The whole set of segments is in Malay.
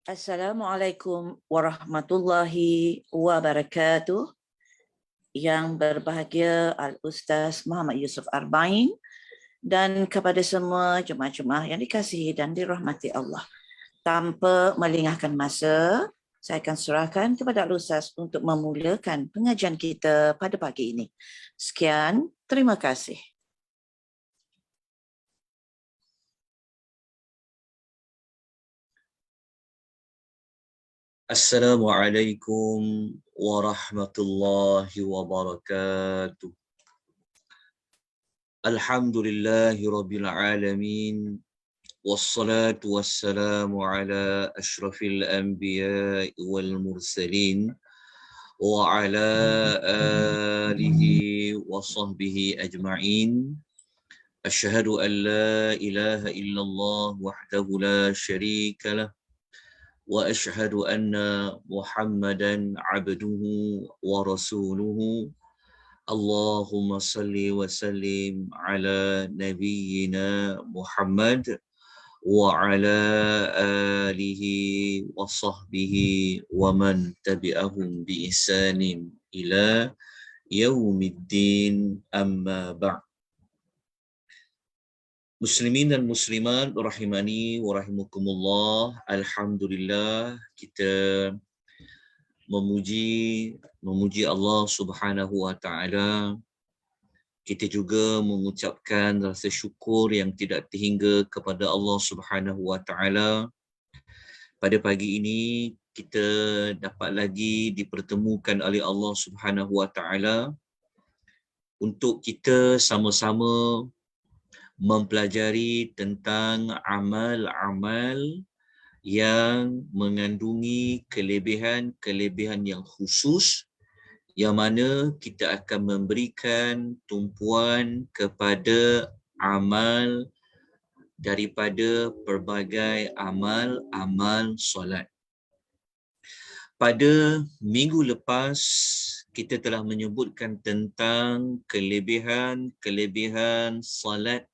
Assalamualaikum warahmatullahi wabarakatuh. Yang berbahagia Al-Ustaz Muhammad Yusuf Arba'in dan kepada semua jemaah-jemaah yang dikasihi dan dirahmati Allah. Tanpa melengahkan masa, saya akan serahkan kepada Al-Ustaz untuk memulakan pengajian kita pada pagi ini. Sekian, terima kasih. Assalamualaikum warahmatullahi wabarakatuh. Alhamdulillahi rabbil alamin. Wassalatu wassalamu ala ashrafil anbiya'i wal mursalin wa ala alihi wa sahbihi ajma'in. Asyhadu an la ilaha illallah wahdahu la syarika lah. وأشهد أن محمدا عبده ورسوله اللهم صل وسلم على نبينا محمد وعلى آله وصحبه ومن تبعهم بإحسان إلى يوم الدين أما بعد. Muslimin dan muslimat rahimani wa rahimakumullah. Alhamdulillah, kita memuji Allah Subhanahu wa taala. Kita juga mengucapkan rasa syukur yang tidak terhingga kepada Allah Subhanahu wa taala. Pada pagi ini kita dapat lagi dipertemukan oleh Allah Subhanahu wa taala untuk kita sama-sama mempelajari tentang amal-amal yang mengandungi kelebihan-kelebihan yang khusus, yang mana kita akan memberikan tumpuan kepada amal daripada pelbagai amal solat. Pada minggu lepas kita telah menyebutkan tentang kelebihan salat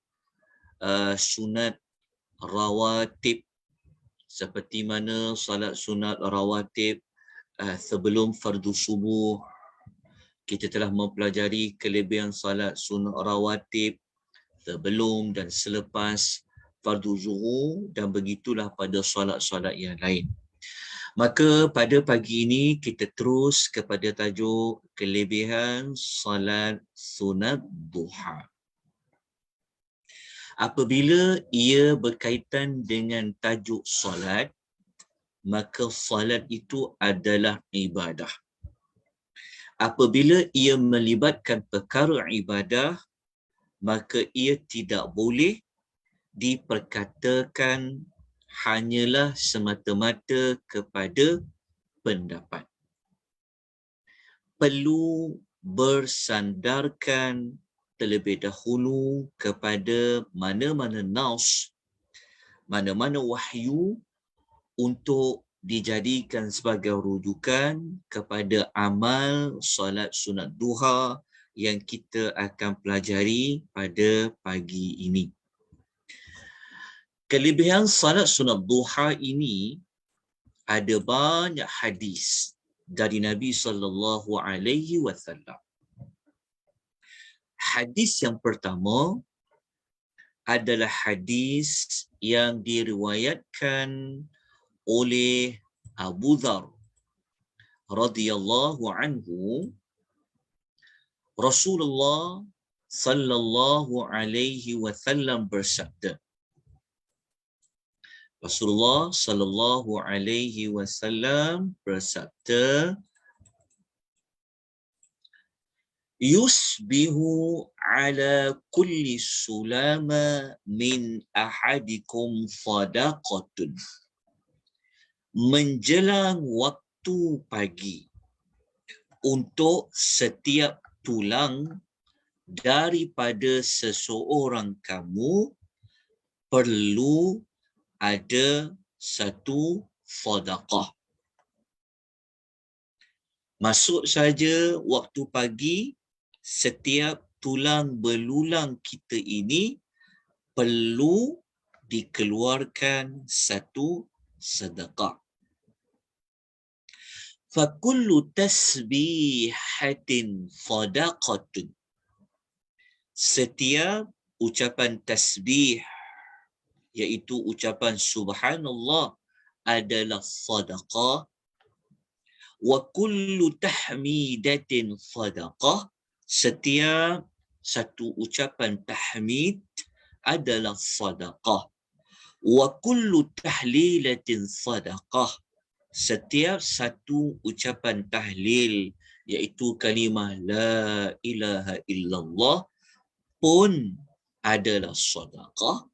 sunat rawatib, seperti mana salat sunat rawatib sebelum fardu subuh. Kita telah mempelajari kelebihan salat sunat rawatib sebelum dan selepas fardu zuhur, dan begitulah pada salat-salat yang lain. Maka pada pagi ini kita terus kepada tajuk kelebihan salat sunat duha. Apabila ia berkaitan dengan tajuk solat, maka solat itu adalah ibadah. Apabila ia melibatkan perkara ibadah, maka ia tidak boleh diperkatakan hanyalah semata-mata kepada pendapat. Perlu bersandarkan terlebih dahulu kepada mana-mana nas, mana-mana wahyu untuk dijadikan sebagai rujukan kepada amal solat sunat duha yang kita akan pelajari pada pagi ini. Kelebihan salat sunat duha ini ada banyak hadis dari Nabi sallallahu alaihi wasallam. Hadis yang pertama adalah hadis yang diriwayatkan oleh Abu Dzar radhiyallahu anhu. Rasulullah sallallahu alaihi wasallam bersabda. Rasulullah sallallahu alaihi wasallam bersabda, yusbihu ala kulli sulama min ahadikum sadaqatun. Menjelang waktu pagi, untuk setiap tulang daripada seseorang kamu perlu ada satu sedekah. Masuk saja waktu pagi, setiap tulang belulang kita ini perlu dikeluarkan satu sedekah. Fakullu tasbihatin sadaqatun. Setiap ucapan tasbih, iaitu ucapan subhanallah, adalah sadaqah. Wa kullu tahmidatin sadaqah. Setiap satu ucapan tahmid adalah sadaqah. Wa kullu tahlilatin sadaqah. Setiap satu ucapan tahlil, iaitu kalimah la ilaha illallah, pun adalah sadaqah.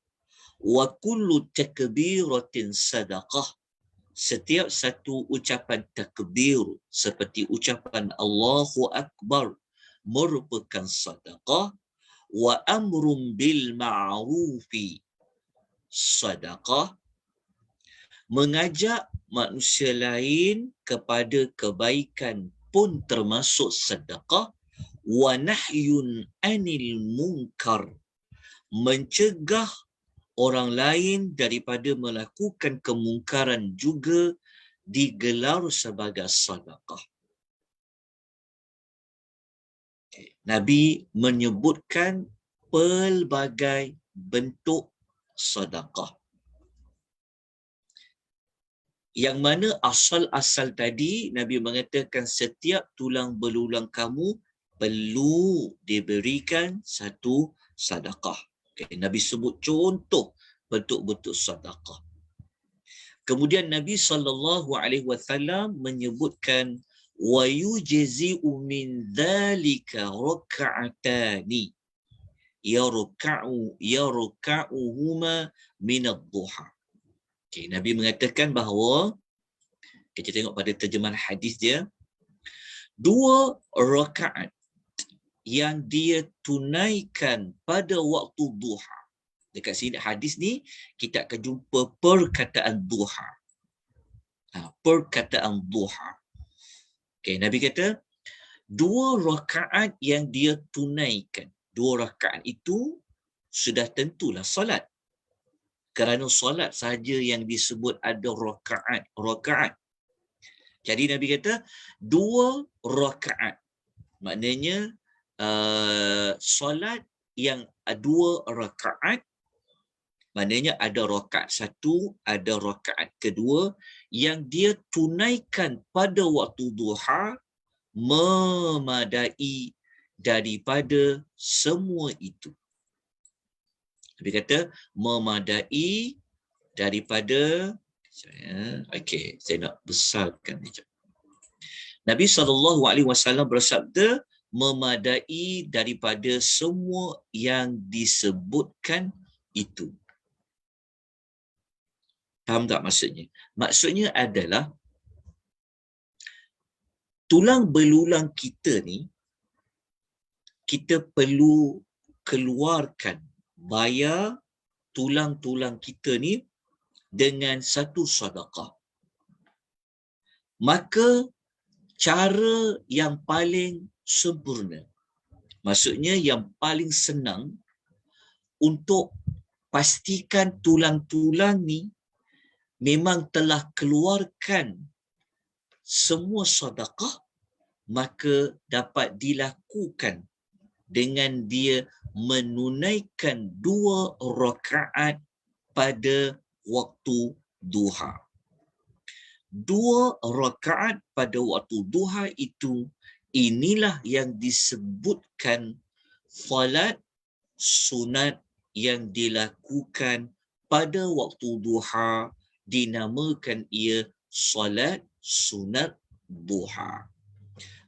Wa kullu takbiratin sadaqah. Setiap satu ucapan takbir seperti ucapan Allahu Akbar merupakan sadaqah. Wa amrun bil ma'rufi sadaqah. Mengajak manusia lain kepada kebaikan pun termasuk sedekah. Wa nahyun anil munkar. Mencegah orang lain daripada melakukan kemungkaran juga digelar sebagai sedekah. Nabi menyebutkan pelbagai bentuk sedekah. Yang mana asal-asal tadi Nabi mengatakan setiap tulang belulang kamu perlu diberikan satu sedekah. Okay. Nabi sebut contoh bentuk-bentuk sedekah. Kemudian Nabi SAW menyebutkan wa yujzi'u min dhalika rak'atani yarka'uhuma min ad-duha. Okay, Nabi mengatakan bahawa, kita tengok pada terjemahan hadis dia, 2 rakaat yang dia tunaikan pada waktu duha. Dekat sini hadis ni kita akan jumpa perkataan duha. Perkataan duha. Okay, Nabi kata 2 rakaat yang dia tunaikan. 2 rakaat itu sudah tentulah solat. Kerana solat sahaja yang disebut ada rakaat. Jadi Nabi kata 2 rakaat. Maknanya solat yang 2 rakaat, maknanya ada rakaat 1, ada rakaat kedua yang dia tunaikan pada waktu duha, memadai daripada semua itu. Nabi kata memadai daripada, saya nak besarkan sekejap. Nabi SAW bersabda memadai daripada semua yang disebutkan itu. Faham tak maksudnya? Maksudnya adalah tulang belulang kita ni, kita perlu keluarkan, bayar tulang-tulang kita ni dengan satu sedekah. Maka cara yang paling sempurna, maksudnya yang paling senang untuk pastikan tulang-tulang ni memang telah keluarkan semua sedekah, maka dapat dilakukan dengan dia menunaikan 2 rakaat pada waktu duha. 2 rakaat pada waktu duha itu, inilah yang disebutkan salat sunat yang dilakukan pada waktu duha, dinamakan ia salat sunat duha.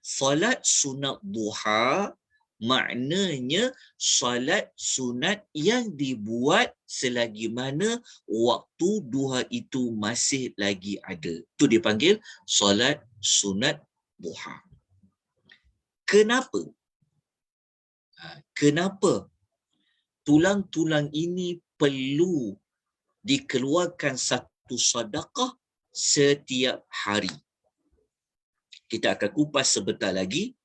Salat sunat duha maknanya salat sunat yang dibuat selagi mana waktu duha itu masih lagi ada. Itu dipanggil salat sunat duha. Kenapa? Kenapa tulang-tulang ini perlu dikeluarkan satu sedekah setiap hari? Kita akan kupas sebentar lagi.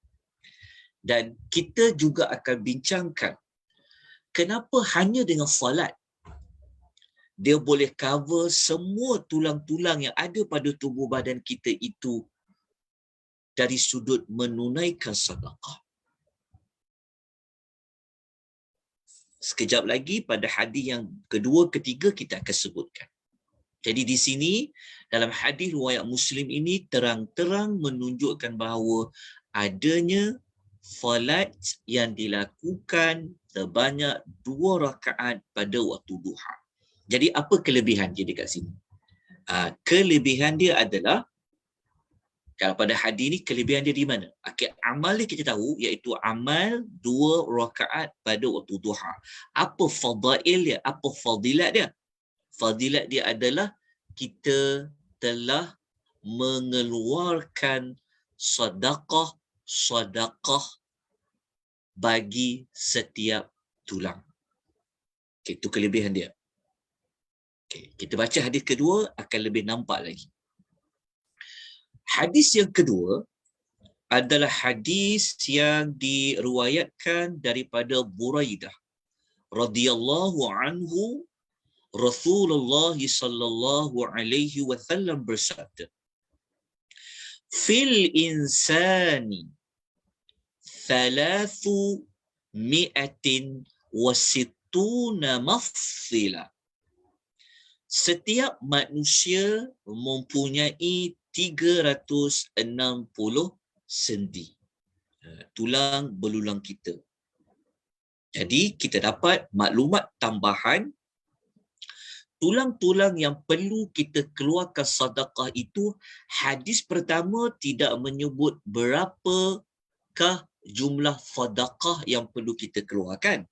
Dan kita juga akan bincangkan kenapa hanya dengan salat dia boleh cover semua tulang-tulang yang ada pada tubuh badan kita itu dari sudut menunaikan sedekah. Sekejap lagi pada hadis yang kedua, ketiga kita akan sebutkan. Jadi di sini dalam hadis riwayat Muslim ini terang-terang menunjukkan bahawa adanya solat yang dilakukan sebanyak 2 rakaat pada waktu duha. Jadi apa kelebihan dia dekat sini? Kelebihan dia adalah, kalau pada hadis ni kelebihan dia di mana? Amal dia kita tahu iaitu amal 2 rakaat pada waktu duha. Apa fadail dia? Apa fadilat dia? Fadilat dia adalah kita telah mengeluarkan sedekah bagi setiap tulang. Okay, itu kelebihan dia. Okay, kita baca hadis kedua akan lebih nampak lagi. Hadis yang kedua adalah hadis yang diriwayatkan daripada Buraidah radhiyallahu anhu. Rasulullah sallallahu alaihi wasallam bersabda, "Fil insani 360 mafsila." Setiap manusia mempunyai 360 sendi. Tulang belulang kita. Jadi kita dapat maklumat tambahan, tulang-tulang yang perlu kita keluarkan sedekah itu, hadis pertama tidak menyebut berapakah jumlah sedekah yang perlu kita keluarkan.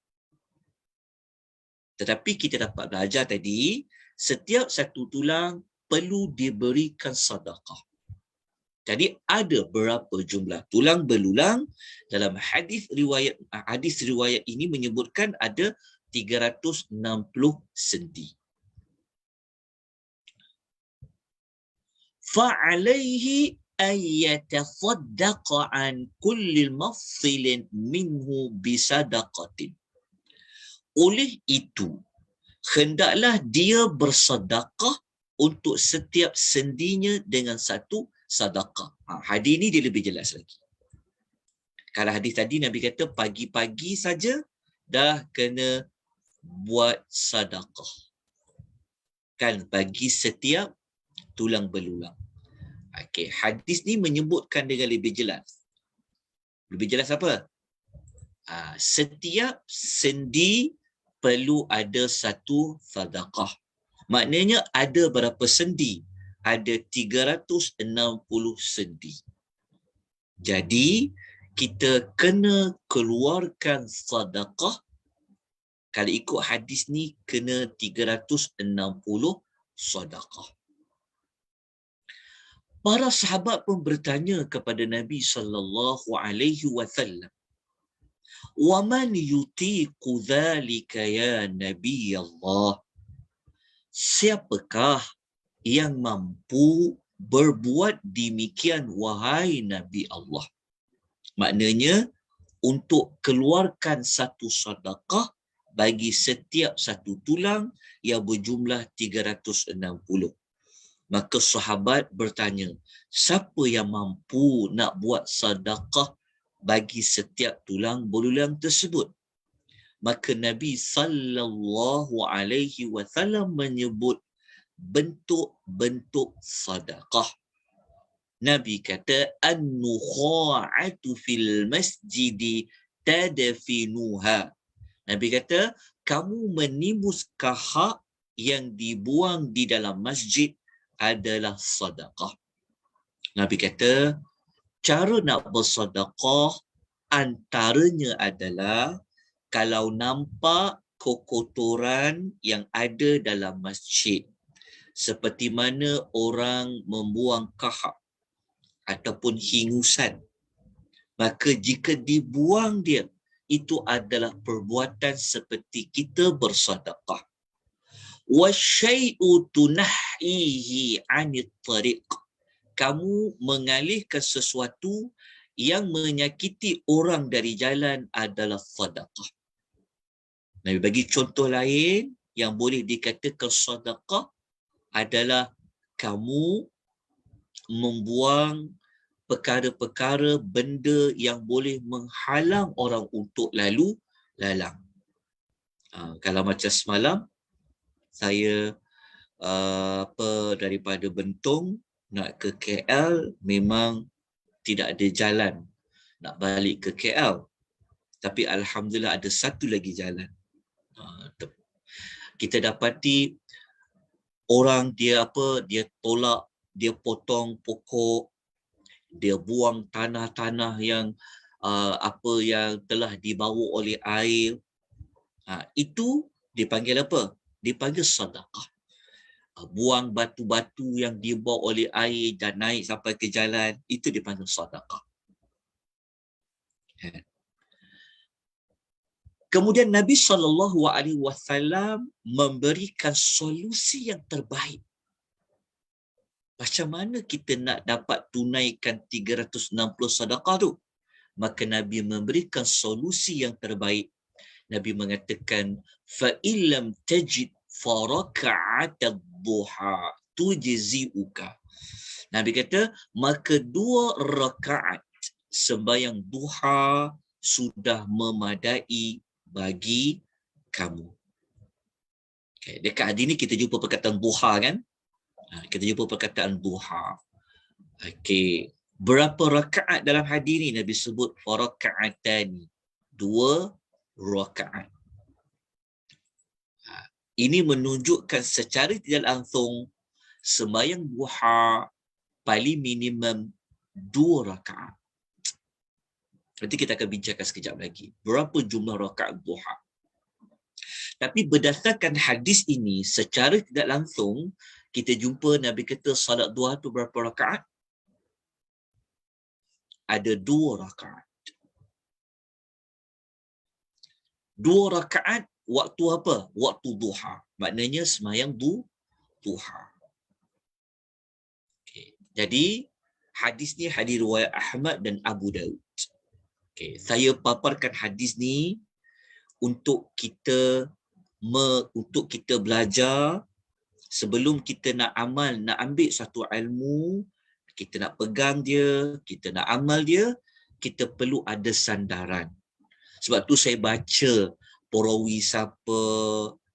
Tetapi kita dapat belajar tadi, setiap satu tulang perlu diberikan sedekah. Jadi ada berapa jumlah tulang belulang? Dalam hadis riwayat ini menyebutkan ada 360 sendi. فَعَلَيْهِ أَنْ يَتَصَدَّقَ عَنْ كُلِّ مَفْصِلٍ مِنْهُ بِصَدَقَةٍ. Oleh itu, hendaklah dia bersedekah untuk setiap sendinya dengan satu sedekah. Hadis ini dia lebih jelas lagi. Kalau hadis tadi Nabi kata pagi-pagi saja dah kena buat sedekah. Kan bagi setiap tulang belulang. Okey, hadis ni menyebutkan dengan lebih jelas. Lebih jelas apa? Setiap sendi perlu ada satu sedekah. Maknanya ada berapa sendi? Ada 360 sendi. Jadi, kita kena keluarkan sedekah. Kalau ikut hadis ni, kena 360 sedekah. Para sahabat pun bertanya kepada Nabi sallallahu alaihi wasallam, "Wa man yutiqu dhalika ya Nabi Allah?" Siapakah yang mampu berbuat demikian wahai Nabi Allah? Maknanya untuk keluarkan satu sedekah bagi setiap satu tulang yang berjumlah 360. Maka sahabat bertanya, siapa yang mampu nak buat sedekah bagi setiap tulang belulang tersebut? Maka Nabi sallallahu alaihi wasallam menyebut bentuk-bentuk sedekah. Nabi kata, "An-nukha'atu fil masjidi tadfinuha." Nabi kata, kamu menimbus kahak yang dibuang di dalam masjid adalah sedekah. Nabi kata, cara nak bersedekah antaranya adalah kalau nampak kekotoran yang ada dalam masjid, seperti mana orang membuang kahak ataupun hingusan, maka jika dibuang dia, itu adalah perbuatan seperti kita bersedekah. Wasyai'u tunah'ihi 'anit tariq. Kamu mengalihkan sesuatu yang menyakiti orang dari jalan adalah sedekah. Nabi bagi contoh lain yang boleh dikatakan sedekah adalah kamu membuang perkara-perkara benda yang boleh menghalang orang untuk lalu lalang. Kalau macam semalam saya daripada Bentong nak ke KL, memang tidak ada jalan nak balik ke KL. Tapi alhamdulillah ada satu lagi jalan. Kita dapati orang dia tolak, dia potong pokok, dia buang tanah-tanah yang yang telah dibawa oleh air. Itu dipanggil apa? Dipanggil sedekah. Buang batu-batu yang dibawa oleh air dan naik sampai ke jalan, itu dipanggil sedekah. Kemudian Nabi SAW memberikan solusi yang terbaik. Macam mana kita nak dapat tunaikan 360 sedekah tu? Maka Nabi memberikan solusi yang terbaik. Nabi mengatakan, فَإِلَّمْ تَجِدْ فَرَكَعَةَ الضُّحَى تُجْزِئُكَ. Nabi kata, maka 2 rakaat sembahyang duha sudah memadai bagi kamu. Okay. Dekat hadis ni kita jumpa perkataan duha kan? Kita jumpa perkataan duha. Okey. Berapa rakaat dalam hadis ni? Nabi sebut faraka'atani. 2 rakaat. Ini menunjukkan secara tidak langsung sembahyang duha paling minimum 2 rakaat. Nanti kita akan bincangkan sekejap lagi. Berapa jumlah rakaat duha. Tapi berdasarkan hadis ini, secara tidak langsung, kita jumpa Nabi kata salat duha tu berapa rakaat? Ada 2 rakaat. 2 rakaat waktu apa? Waktu duha. Maknanya sembahyang duha. Okay. Jadi, hadis ni hadis riwayat Ahmad dan Abu Daud. Okay. Saya paparkan hadis ni untuk kita belajar sebelum kita nak amal, nak ambil satu ilmu, kita nak pegang dia, kita nak amal dia, kita perlu ada sandaran. Sebab tu saya baca perawi siapa,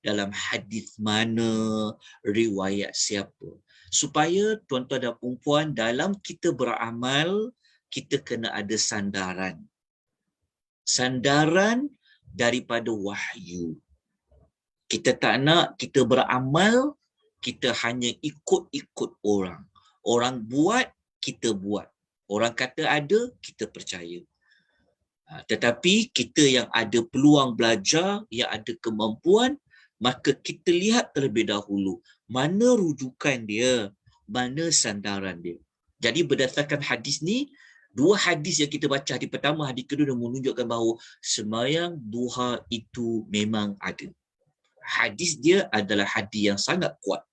dalam hadis mana, riwayat siapa. Supaya tuan-tuan dan puan-puan, dalam kita beramal, kita kena ada sandaran. Sandaran daripada wahyu. Kita tak nak kita beramal, kita hanya ikut-ikut orang. Orang buat, kita buat. Orang kata ada, kita percaya. Tetapi kita yang ada peluang belajar, yang ada kemampuan, maka kita lihat terlebih dahulu mana rujukan dia, mana sandaran dia. Jadi berdasarkan hadis ni, 2 hadis yang kita baca, hadis pertama, hadis kedua, dan menunjukkan bahawa sembahyang duha itu memang ada. Hadis dia adalah hadis yang sangat kuat.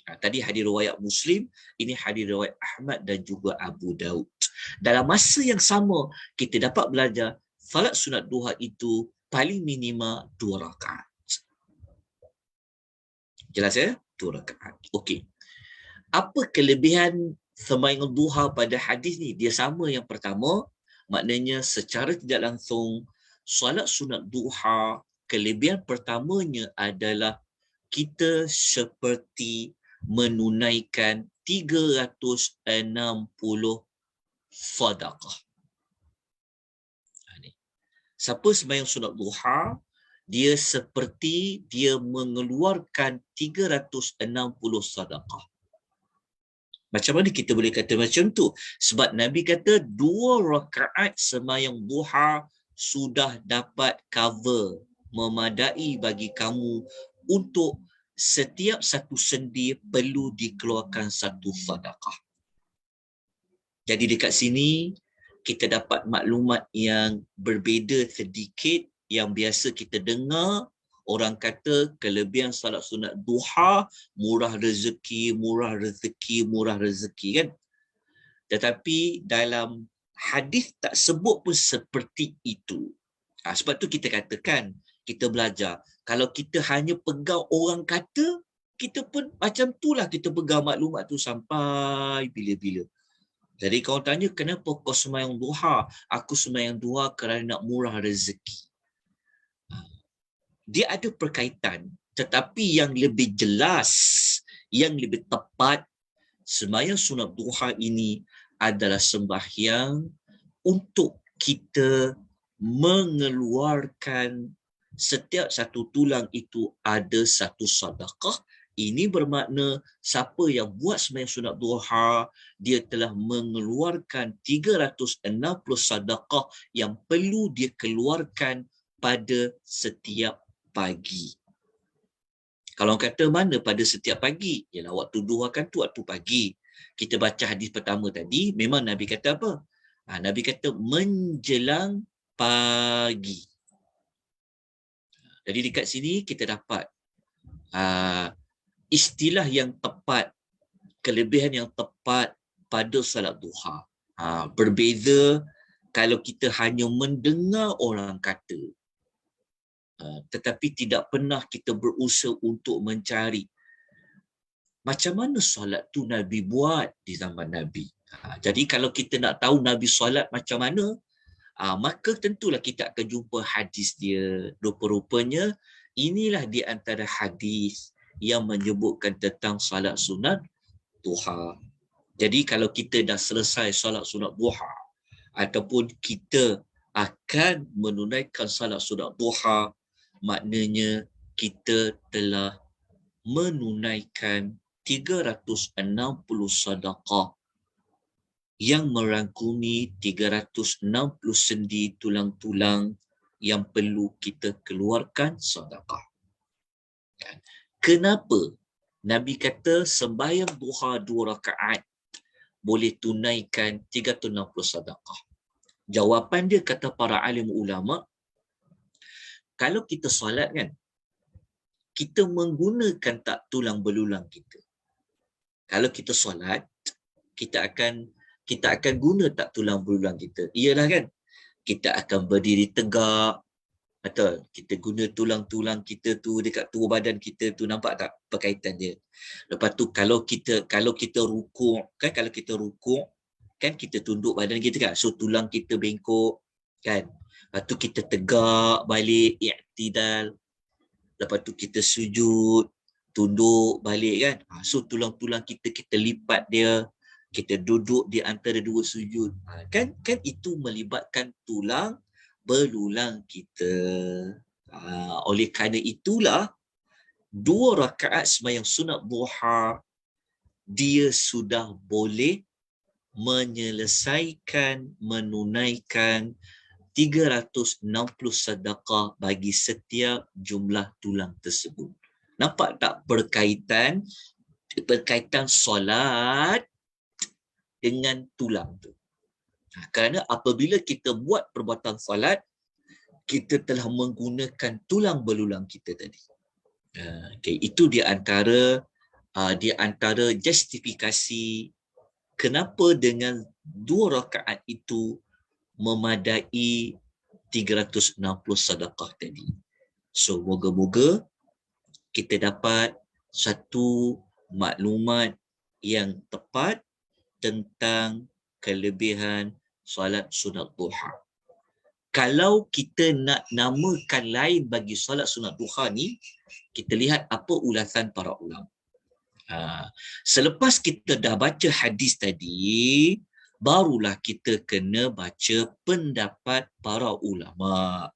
Tadi hadis riwayat Muslim, ini hadis riwayat Ahmad dan juga Abu Daud. Dalam masa yang sama, kita dapat belajar salat sunat duha itu paling minima 2 rakaat. Jelas ya? 2 rakaat. Okey. Apa kelebihan sembahyang duha pada hadis ni? Dia sama yang pertama, maknanya secara tidak langsung solat sunat duha, kelebihan pertamanya adalah kita seperti menunaikan 360 sedekah. Siapa sembahyang sunat duha, dia seperti dia mengeluarkan 360 sedekah. Macam mana kita boleh kata macam tu? Sebab Nabi kata 2 rakaat sembahyang duha sudah dapat cover, memadai bagi kamu untuk setiap satu sendi perlu dikeluarkan 1 sedekah. Jadi dekat sini kita dapat maklumat yang berbeza sedikit yang biasa kita dengar. Orang kata kelebihan salat sunat duha, murah rezeki, murah rezeki, murah rezeki kan. Tetapi dalam hadis tak sebut pun seperti itu. Sebab tu kita katakan, kita belajar. Kalau kita hanya pegang orang kata, kita pun macam itulah kita pegang maklumat tu sampai bila-bila. Jadi kau tanya, kenapa kau sembahyang duha? Aku sembahyang duha kerana nak murah rezeki. Dia ada perkaitan, tetapi yang lebih jelas, yang lebih tepat, sembahyang sunat duha ini adalah sembahyang untuk kita mengeluarkan setiap satu tulang itu ada satu sedekah. Ini bermakna siapa yang buat sembahyang sunat duha, dia telah mengeluarkan 360 sedekah yang perlu dia keluarkan pada setiap pagi. Kalau kata mana pada setiap pagi? Ialah waktu duha kan tu waktu pagi. Kita baca hadis pertama tadi, memang Nabi kata apa? Nabi kata menjelang pagi. Jadi dekat sini kita dapat istilah yang tepat, kelebihan yang tepat pada salat duha. Berbeza kalau kita hanya mendengar orang kata, tetapi tidak pernah kita berusaha untuk mencari macam mana solat tu Nabi buat di zaman Nabi. Jadi kalau kita nak tahu Nabi solat macam mana, maka tentulah kita akan jumpa hadis dia. Rupa-rupanya inilah di antara hadis yang menyebutkan tentang solat sunat duha. Jadi kalau kita dah selesai solat sunat duha ataupun kita akan menunaikan solat sunat duha, maknanya kita telah menunaikan 360 sedekah yang merangkumi 360 sendi tulang-tulang yang perlu kita keluarkan sedekah. Kenapa Nabi kata sembahyang duha 2 rakaat boleh tunaikan 360 sedekah? Jawapan dia kata para alim ulama, kalau kita solat kan, kita menggunakan tak tulang belulang kita. Kalau kita solat, kita akan guna tak tulang belulang kita. Iyalah kan, kita akan berdiri tegak, betul. Kita guna tulang-tulang kita tu dekat tubuh badan kita tu, nampak tak perkaitan dia. Lepas tu kalau kita rukuk kan, kan kita tunduk badan kita kan, so tulang kita bengkok kan. Lepas tu kita tegak balik, i'tidal. Lepas tu kita sujud, tunduk balik kan. So tulang-tulang kita lipat dia, kita duduk di antara dua sujud. Kan itu melibatkan tulang belulang kita. Oleh kerana itulah 2 rakaat sembahyang sunat duha dia sudah boleh menyelesaikan, menunaikan 360 sedekah bagi setiap jumlah tulang tersebut. Nampak tak perkaitan solat dengan tulang tu. Kerana apabila kita buat perbuatan solat, kita telah menggunakan tulang belulang kita tadi. Okay, itu di antara justifikasi kenapa dengan 2 rakaat itu memadai 360 sedekah tadi. So, moga-moga kita dapat satu maklumat yang tepat tentang kelebihan solat sunat duha. Kalau kita nak namakan lain bagi solat sunat duha ni, kita lihat apa ulasan para ulama. Selepas kita dah baca hadis tadi, barulah kita kena baca pendapat para ulama.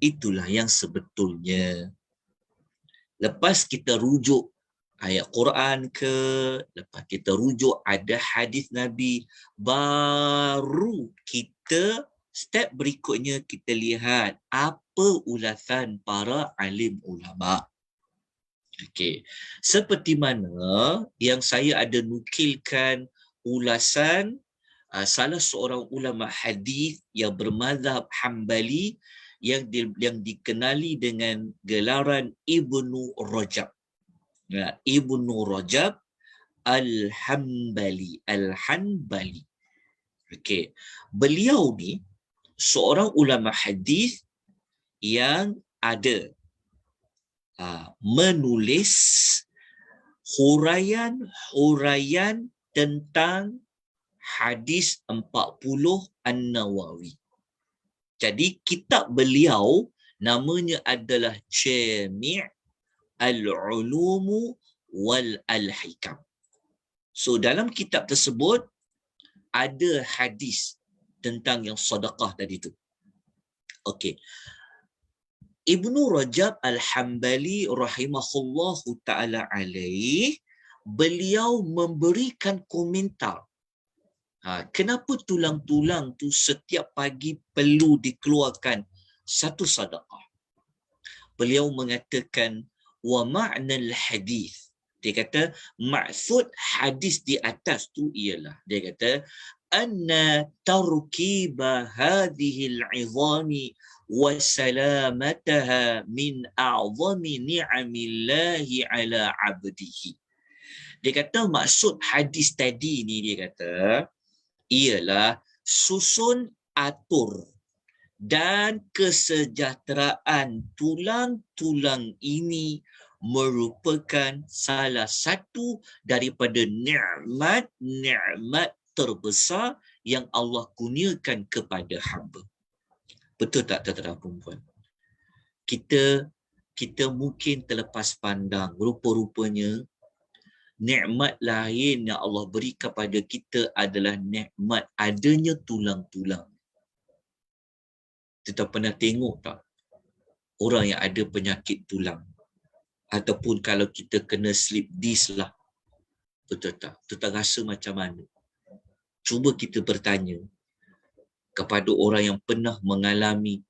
Itulah yang sebetulnya. Lepas kita rujuk ayat Quran ke, lepas kita rujuk ada hadis Nabi, baru kita step berikutnya kita lihat apa ulasan para alim ulama. Okey. Seperti mana yang saya ada nukilkan ulasan salah seorang ulama hadis yang bermazhab Hambali yang dikenali dengan gelaran Ibnu Rajab. Ibnu Rajab Al-Hanbali. Okey. Beliau ni seorang ulama hadis yang ada menulis huraian tentang hadis 40 An-Nawawi. Jadi kitab beliau namanya adalah Jami' Al-Ulumu wal Al-Hikam. So dalam kitab tersebut ada hadis tentang yang sedekah tadi tu. Okey. Ibnu Rajab Al-Hambali rahimahullahu ta'ala alaih, beliau memberikan komentar. Kenapa tulang-tulang tu setiap pagi perlu dikeluarkan satu sedekah? Beliau mengatakan, wa ma'nal hadis. Dia kata, maksud hadis di atas tu ialah, dia kata, anna tarkiba hadhihi al-'izami wa salamataha min a'zami ni'amillahi ala 'abdihi. Dia kata maksud hadis tadi ni, dia kata ialah susun atur dan kesejahteraan tulang-tulang ini merupakan salah satu daripada nikmat terbesar yang Allah kurniakan kepada hamba. Betul tak tuan-tuan dan puan? Kita mungkin terlepas pandang, rupa-rupanya nikmat lain yang Allah beri kepada kita adalah nikmat adanya tulang-tulang. Kita pernah tengok tak orang yang ada penyakit tulang? Ataupun kalau kita kena slip disc lah. Betul tak? Kita rasa macam mana? Cuba kita bertanya kepada orang yang pernah mengalami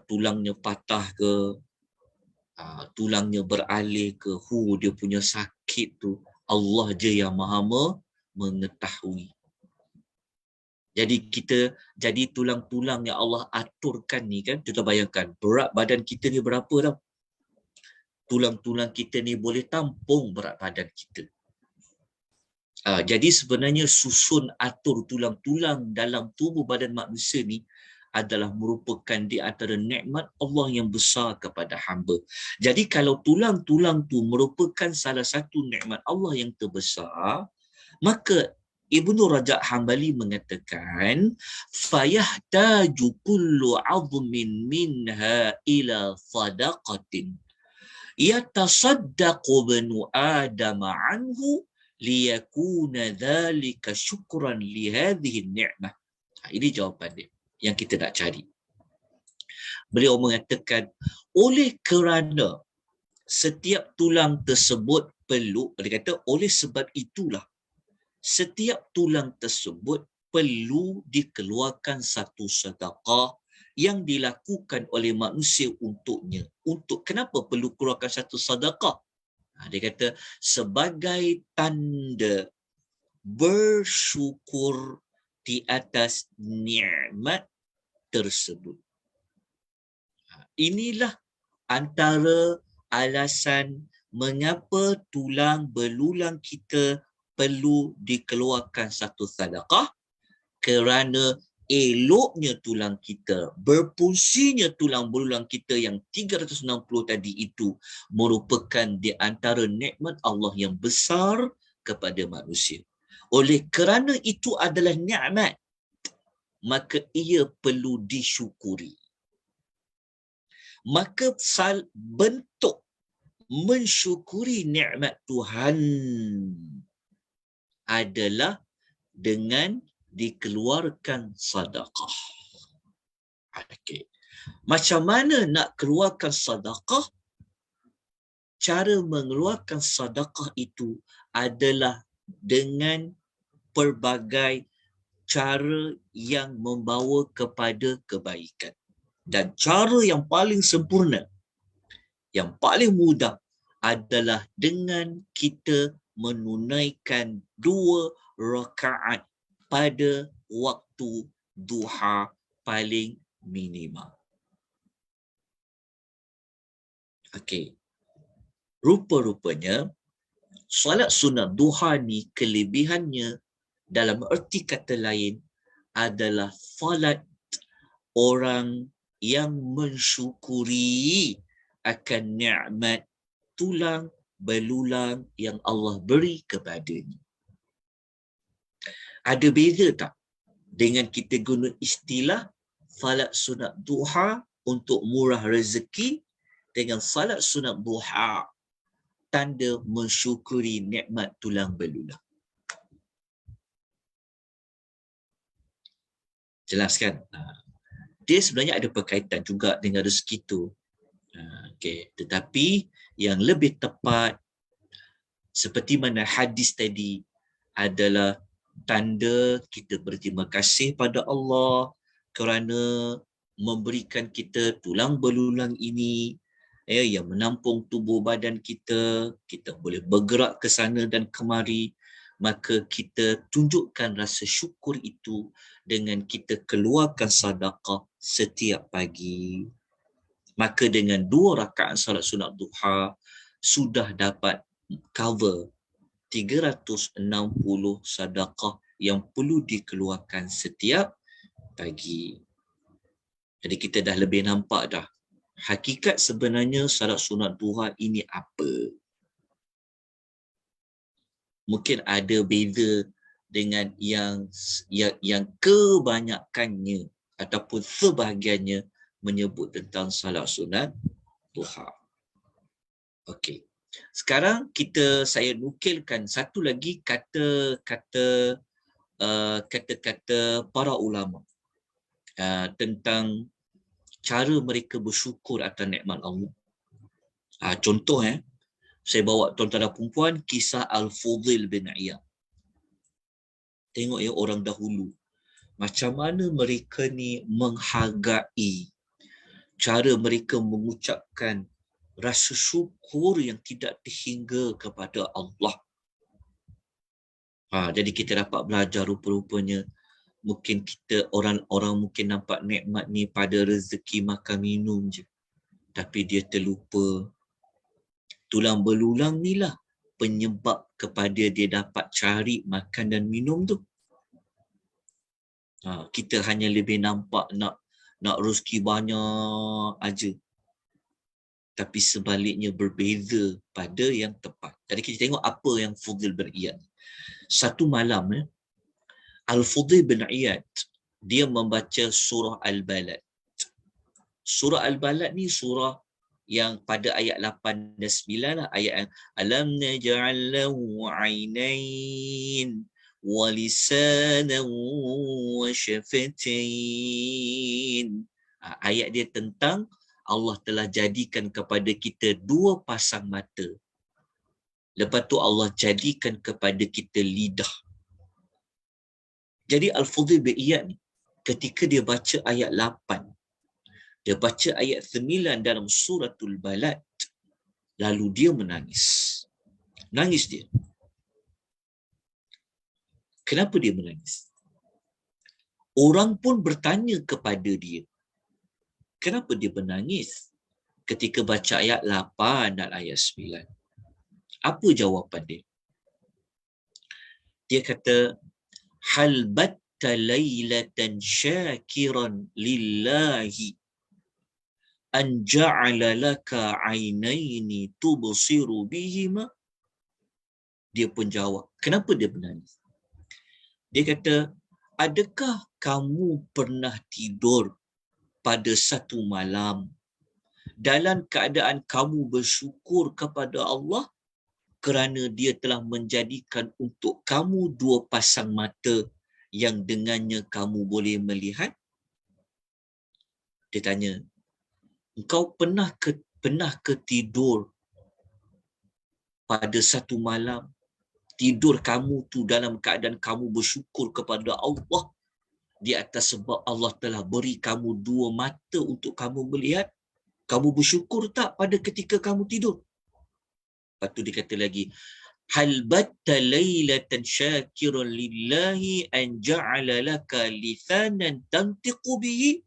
tulangnya patah ke, tulangnya beralih ke, dia punya sakit tu, Allah je yang maha mengetahui. Jadi tulang-tulang yang Allah aturkan ni kan, kita bayangkan berat badan kita ni berapa tau. Tulang-tulang kita ni boleh tampung berat badan kita. Jadi sebenarnya susun atur tulang-tulang dalam tubuh badan manusia ni adalah merupakan di antara nikmat Allah yang besar kepada hamba. Jadi kalau tulang-tulang tu merupakan salah satu nikmat Allah yang terbesar, maka Ibnu Rajab Hambali mengatakan, fayahtaju kullu 'azmin minha ila sadaqatin yatasaddaqu banu Adam anhu liyakuna dhalika syukran li hadhihi ni'mah. Ini jawapan dia yang kita nak cari. Beliau mengatakan, oleh kerana setiap tulang tersebut perlu, dia kata oleh sebab itulah setiap tulang tersebut perlu dikeluarkan satu sedekah yang dilakukan oleh manusia untuknya. Untuk kenapa perlu keluarkan satu sedekah? Dia kata sebagai tanda bersyukur di atas nikmat tersebut. Inilah antara alasan mengapa tulang belulang kita perlu dikeluarkan satu sedekah, kerana eloknya tulang kita, berfungsinya tulang belulang kita yang 360 tadi itu merupakan di antara nikmat Allah yang besar kepada manusia. Oleh kerana itu adalah nikmat, maka ia perlu disyukuri. Maka bentuk mensyukuri nikmat Tuhan adalah dengan dikeluarkan sedekah. Okey. Macam mana nak keluarkan sedekah? Cara mengeluarkan sedekah itu adalah dengan pelbagai cara yang membawa kepada kebaikan. Dan cara yang paling sempurna, yang paling mudah adalah dengan kita menunaikan 2 rakaat pada waktu duha paling minimal. Okey. Rupa-rupanya solat sunat duha ni kelebihannya dalam erti kata lain adalah solat orang yang mensyukuri akan nikmat tulang belulang yang Allah beri kepadanya. Ada beza tak dengan kita guna istilah salat sunat duha untuk murah rezeki dengan salat sunat duha tanda mensyukuri nikmat tulang belulang? Jelas kan? Dia sebenarnya ada berkaitan juga dengan rezeki tu. Okay. Tetapi yang lebih tepat seperti mana hadis tadi adalah tanda kita berterima kasih pada Allah kerana memberikan kita tulang belulang ini yang menampung tubuh badan kita, kita boleh bergerak ke sana dan kemari, maka kita tunjukkan rasa syukur itu dengan kita keluarkan sedekah setiap pagi. Maka dengan 2 rakaat salat sunat duha sudah dapat cover 360 sedekah yang perlu dikeluarkan setiap pagi. Jadi kita dah lebih nampak dah hakikat sebenarnya salat sunat duha ini apa. Mungkin ada beza dengan yang kebanyakannya ataupun sebahagiannya menyebut tentang salat sunat duha. Okey. Sekarang saya nukilkan satu lagi kata-kata para ulama tentang cara mereka bersyukur atas nikmat Allah. Contoh saya bawa tuan-tuan dan perempuan kisah Al-Fudhil bin Iyad. Tengok orang dahulu macam mana mereka ni menghargai, cara mereka mengucapkan rasa syukur yang tidak terhingga kepada Allah. Jadi kita dapat belajar rupa-rupanya mungkin kita orang mungkin nampak nikmat ni pada rezeki makan minum je, tapi dia terlupa tulang belulang ni lah penyebab kepada dia dapat cari makan dan minum tu. Kita hanya lebih nampak nak rezeki banyak aja, tapi sebaliknya berbeza pada yang tepat. Jadi kita tengok apa yang Fudhil bin Iyad. Satu malam Al-Fudhil bin Iyad dia membaca surah Al-Balad. Surah Al-Balad ni surah yang pada ayat 8 dan 9 lah, ayat yang alam naj'al lahu 'ainain wa lisanan wa syafatain. Ayat dia tentang Allah telah jadikan kepada kita 2 pasang mata. Lepas tu Allah jadikan kepada kita lidah. Jadi Al-Fudhil bin Iyad ni ketika dia baca ayat 8, dia baca ayat 9 dalam suratul Balad, lalu dia menangis. Nangis dia. Kenapa dia menangis? Orang pun bertanya kepada dia, kenapa dia menangis ketika baca ayat 8 dan ayat 9? Apa jawapan dia? Dia kata, hal batta laylatan syakiran lillahi an ja'ala laka 'ainaini tubsiru bihima. Dia pun jawab, kenapa dia menangis? Dia kata, adakah kamu pernah tidur pada satu malam dalam keadaan kamu bersyukur kepada Allah kerana dia telah menjadikan untuk kamu 2 pasang mata yang dengannya kamu boleh melihat? Dia tanya, engkau pernah ke tidur pada satu malam, tidur kamu tu dalam keadaan kamu bersyukur kepada Allah di atas sebab Allah telah beri kamu 2 mata untuk kamu melihat? Kamu bersyukur tak pada ketika kamu tidur? Lepas tu dia kata lagi, hal batta laylatan syakiran lillahi an ja'ala laka lisanan tantiqu bihi.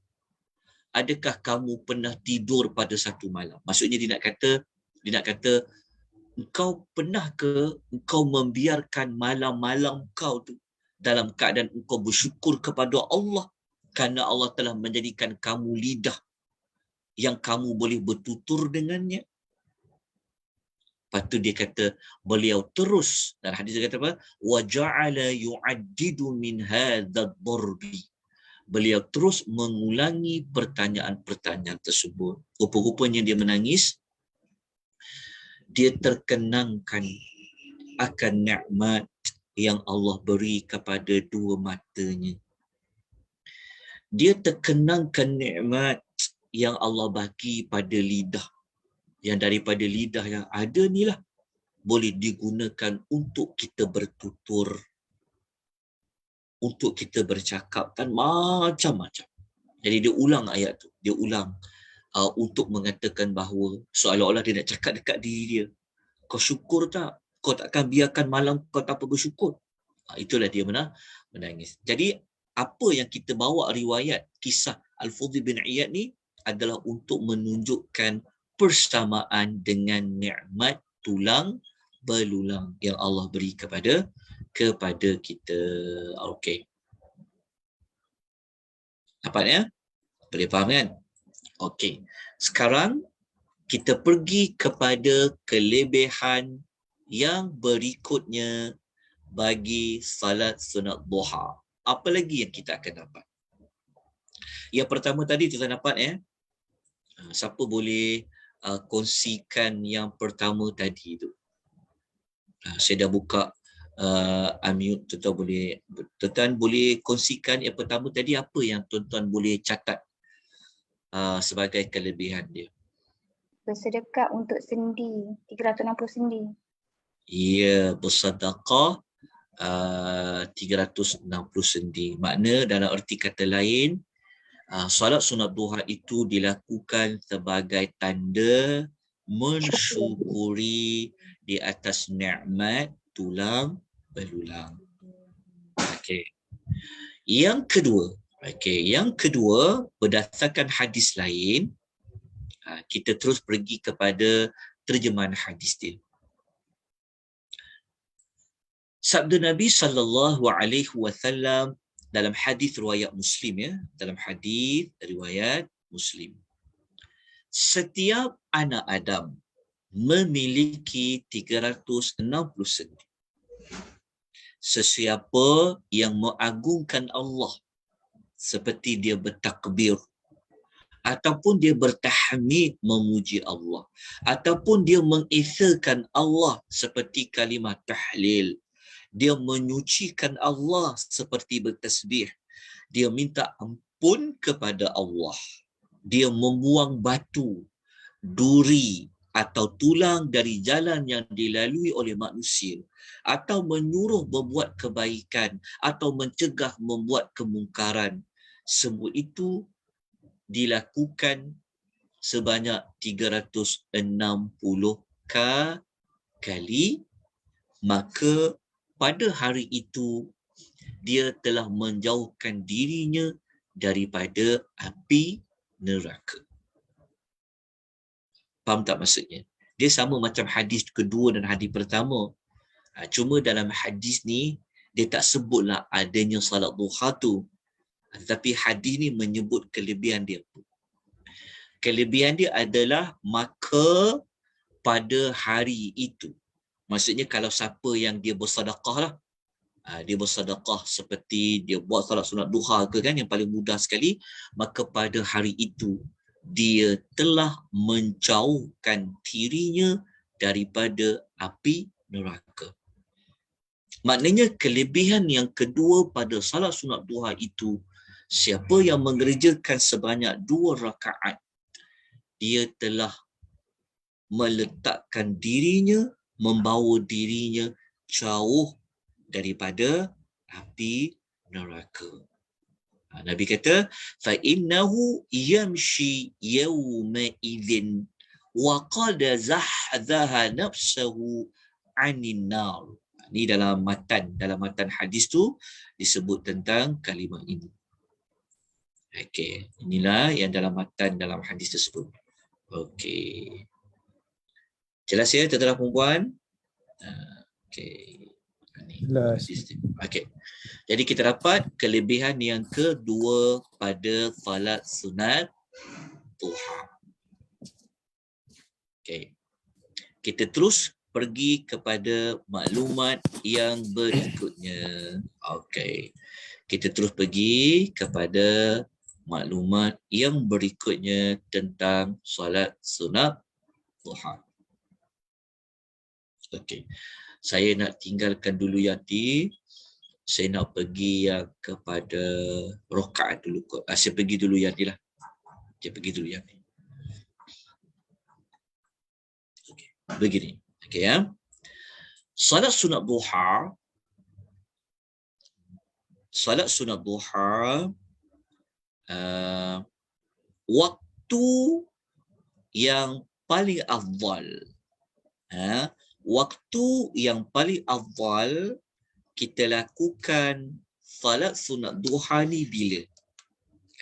Adakah kamu pernah tidur pada satu malam? Maksudnya dia nak kata engkau pernah ke engkau membiarkan malam-malam kau tu dalam keadaan engkau bersyukur kepada Allah kerana Allah telah menjadikan kamu lidah yang kamu boleh bertutur dengannya? Lepas tu dia kata beliau terus, dan hadis dia kata apa? Wa ja'ala yu'addidu min hadzal darbi. Beliau terus mengulangi pertanyaan-pertanyaan tersebut. Rupa-rupanya dia menangis. Dia terkenangkan akan nikmat yang Allah beri kepada dua matanya. Dia terkenangkan nikmat yang Allah bagi pada lidah. Yang daripada lidah yang ada ni lah boleh digunakan untuk kita bertutur, untuk kita bercakap dan macam-macam. Jadi dia ulang ayat tu, dia ulang untuk mengatakan bahawa seolah-olah dia nak cakap dekat diri dia. Kau syukur tak? Kau takkan biarkan malam kau tanpa bersyukur. Itulah dia menangis. Jadi apa yang kita bawa riwayat kisah Al-Fudhil bin Iyad ni adalah untuk menunjukkan persamaan dengan nikmat tulang belulang yang Allah beri kepada kita. Okey. Nampaknya? Boleh faham kan? Okey. Sekarang kita pergi kepada kelebihan yang berikutnya bagi salat sunat duha. Apa lagi yang kita akan dapat? Yang pertama tadi kita dapat siapa boleh kongsikan yang pertama tadi tu? Saya dah buka unmute, tuan-tuan boleh kongsikan yang pertama tadi, apa yang tuan-tuan boleh catat sebagai kelebihan dia? Bersedekah untuk sendi, 360 sendi. Ya, bersedekah 360 sendi. Makna dalam erti kata lain, solat sunat duha itu dilakukan sebagai tanda mensyukuri di atas nikmat tulang belulang. Okey. Yang kedua, berdasarkan hadis lain, kita terus pergi kepada terjemahan hadis dia. Sabda Nabi SAW dalam hadis riwayat Muslim, dalam hadis riwayat Muslim. Setiap anak Adam memiliki 360 sendi. Sesiapa yang mengagungkan Allah seperti dia bertakbir, ataupun dia bertahmid memuji Allah, ataupun dia mengesahkan Allah seperti kalimat tahlil, dia menyucikan Allah seperti bertasbih, dia minta ampun kepada Allah, dia membuang batu, duri atau tulang dari jalan yang dilalui oleh manusia, atau menyuruh membuat kebaikan atau mencegah membuat kemungkaran, semua itu dilakukan sebanyak 360 kali, maka pada hari itu dia telah menjauhkan dirinya daripada api neraka. Faham tak maksudnya? Dia sama macam hadis kedua dan hadis pertama. Cuma dalam hadis ni dia tak sebutlah adanya salat duha tu. Tetapi hadis ni menyebut kelebihan dia. Kelebihan dia adalah maka pada hari itu. Maksudnya kalau siapa yang dia bersedekah lah. Dia bersedekah seperti dia buat salat sunat duha ke kan, yang paling mudah sekali. Maka pada hari itu dia telah menjauhkan dirinya daripada api neraka. Maknanya kelebihan yang kedua pada salat sunat duha itu, siapa yang mengerjakan sebanyak 2 rakaat, dia telah meletakkan dirinya, membawa dirinya jauh daripada api neraka. Nabi kata, fa innahu yamshi yawma idzin wa qad zahzaha nafsahu 'anil nar. Ini dalam matan hadis tu disebut tentang kalimah ini. Okey, inilah yang dalam matan dalam hadis tersebut. Okey. Jelas ya tuan-tuan dan puan? Okey. Jelas. Okey. Jadi kita dapat kelebihan yang kedua pada salat sunat duha. Okey. Kita terus pergi kepada maklumat yang berikutnya. Okey. Kita terus pergi kepada maklumat yang berikutnya tentang solat sunat duha. Okey. Saya nak tinggalkan dulu Yati. Saya nak pergi yang kepada rakaat dulu. Saya pergi dulu Yati lah. Saya pergi dulu Yati. Okey. Begini. Okey ya. Salat sunat duha. Salat sunat duha. Waktu yang paling afdal. Waktu yang paling afdal kita lakukan salat sunat duha ni bila?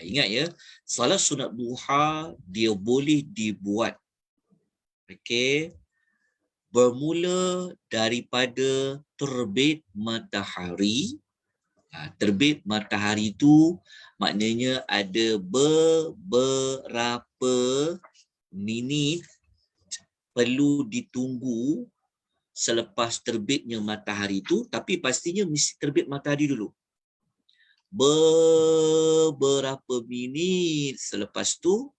Ingat ya, salat sunat duha dia boleh dibuat. Okey. Bermula daripada terbit matahari. Terbit matahari itu maknanya ada beberapa minit perlu ditunggu selepas terbitnya matahari itu, tapi pastinya mesti terbit matahari dulu. Beberapa minit selepas tu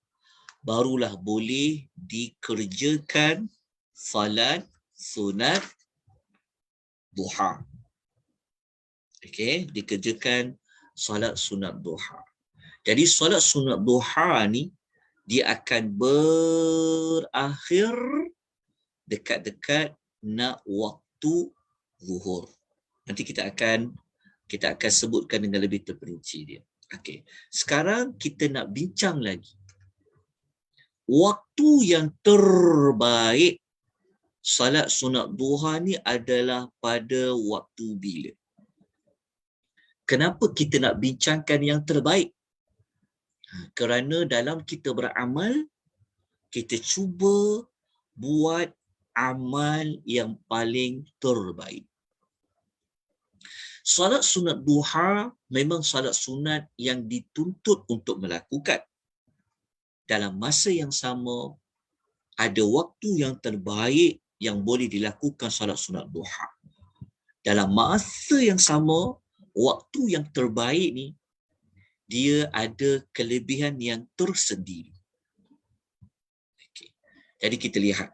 barulah boleh dikerjakan salat sunat duha. Okey, dikerjakan solat sunat duha. Jadi solat sunat duha ni dia akan berakhir dekat-dekat nak waktu zuhur. Nanti kita akan sebutkan dengan lebih terperinci dia. Okey. Sekarang kita nak bincang lagi. Waktu yang terbaik salat sunat duha ni adalah pada waktu bila? Kenapa kita nak bincangkan yang terbaik? Kerana dalam kita beramal, kita cuba buat amal yang paling terbaik. Salat sunat duha memang salat sunat yang dituntut untuk melakukan. Dalam masa yang sama, ada waktu yang terbaik yang boleh dilakukan salat sunat duha. Dalam masa yang sama, waktu yang terbaik ni, dia ada kelebihan yang tersendiri. Okay. Jadi kita lihat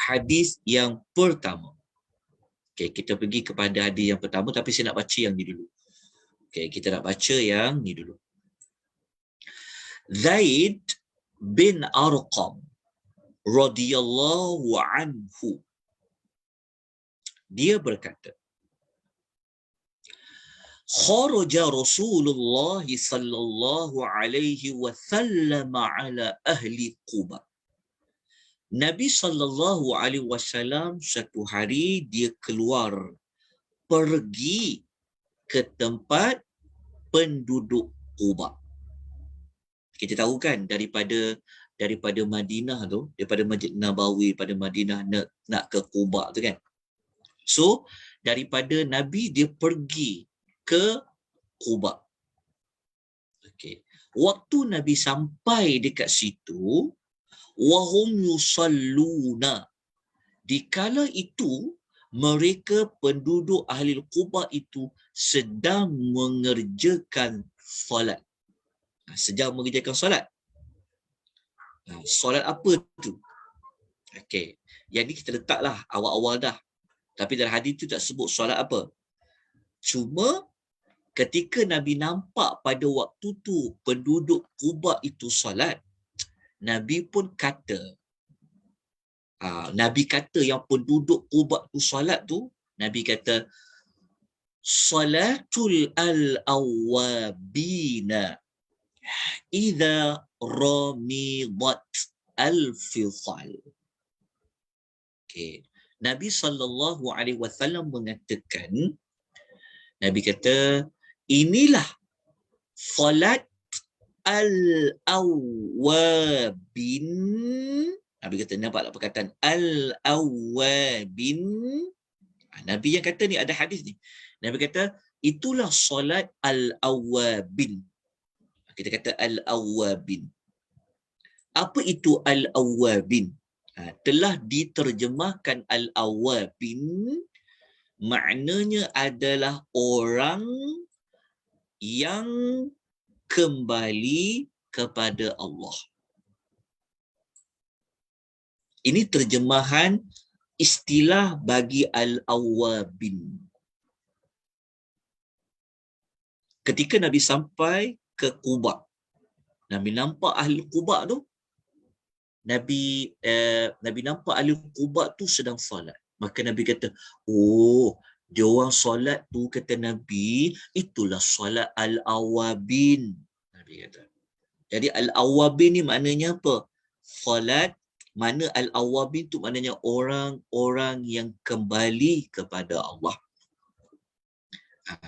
hadis yang pertama. Okay, kita pergi kepada hadis yang pertama, tapi saya nak baca yang ni dulu. Okay, kita nak baca yang ni dulu. Zaid bin Arqam radhiyallahu anhu, dia berkata, kharaja Rasulullah sallallahu alaihi wasallam ala ahli Quba. Nabi sallallahu alaihi wasallam satu hari dia keluar pergi ke tempat penduduk Quba. Kita tahu kan daripada Madinah tu, daripada Masjid Nabawi, pada Madinah nak ke Quba tu kan. So daripada Nabi dia pergi ke Quba. Okey. Waktu Nabi sampai dekat situ, wahum yusalluna. Dikala itu mereka penduduk ahli Quba itu sedang mengerjakan solat. Sedang mengerjakan solat. Solat apa tu? Okey. Yang ni kita letaklah awal-awal dah. Tapi dalam hadis tu tak sebut solat apa. Cuma ketika Nabi nampak pada waktu tu penduduk Quba itu solat, Nabi pun kata, Nabi kata yang penduduk Quba tu solat tu, Nabi kata, salatul al-awwabina idza ramidat al-fisal. Okay. Nabi SAW mengatakan, Nabi kata, inilah salat al-awwabin. Nabi kata, nampak tak perkataan al-awwabin? Nabi yang kata ni, ada hadis ni. Nabi kata, itulah salat al-awwabin. Kita kata al-awwabin. Apa itu al-awwabin? telah diterjemahkan al-awabin, maknanya adalah orang yang kembali kepada Allah. Ini terjemahan istilah bagi al-awwabin. Ketika Nabi sampai ke Quba, Nabi nampak ahli Quba tu, Nabi nampak ahli Quba tu sedang solat. Maka Nabi kata, oh, dia orang solat tu, kata Nabi, itulah solat al-awwabin. Nabi kata. Jadi al-awwabin ni maknanya apa? Solat, mana al-awwabin tu maknanya orang-orang yang kembali kepada Allah.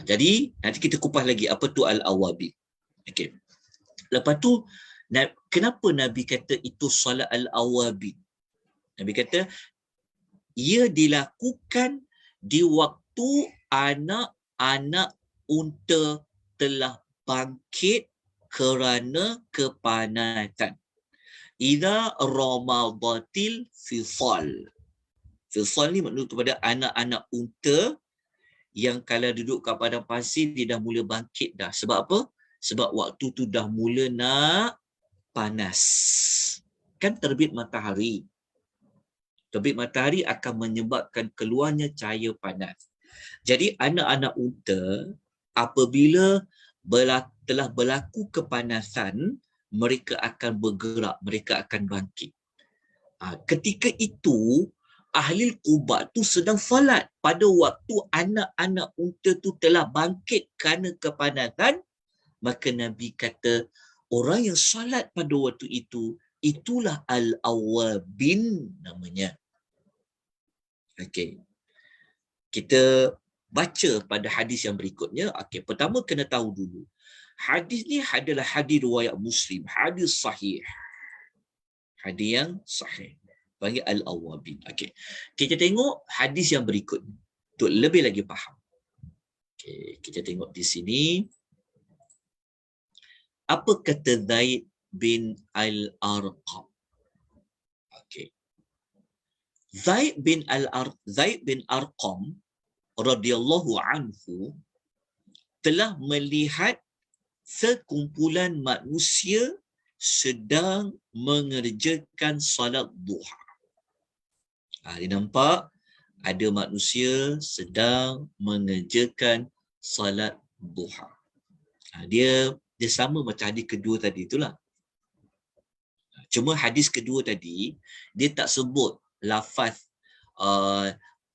Jadi nanti kita kupas lagi apa tu al-awwabin. Okey. Lepas tu kenapa Nabi kata itu solat al-awwabin? Nabi kata ia dilakukan di waktu anak-anak unta telah bangkit kerana kepanasan. Idza ramadatil fisal. Fisal ni maksud kepada anak-anak unta yang kalau duduk kat padang pasir dia dah mula bangkit dah. Sebab apa? Sebab waktu tu dah mula nak panas. Kan terbit matahari. Terbit matahari akan menyebabkan keluarnya cahaya panas. Jadi anak-anak unta apabila telah berlaku kepanasan, mereka akan bergerak, mereka akan bangkit. Ketika itu, ahli Quba tu sedang salat. Pada waktu anak-anak unta tu telah bangkit kerana kepanasan, maka Nabi kata, orang yang salat pada waktu itu, itulah al-awwabin namanya. Okey. Kita baca pada hadis yang berikutnya. Okey, pertama kena tahu dulu. Hadis ni adalah hadis riwayat Muslim, hadis sahih. Hadis yang sahih. Panggil al-awwabin. Okey. Kita tengok hadis yang berikut untuk lebih lagi faham. Okey, kita tengok di sini. Apa kata Zaid bin al-Arqam? Okey. Zaid bin Arqam radhiyallahu anhu telah melihat sekumpulan manusia sedang mengerjakan salat duha. Dia nampak ada manusia sedang mengerjakan salat duha. Dia sama macam hadis kedua tadi itulah. Cuma hadis kedua tadi dia tak sebut lafaz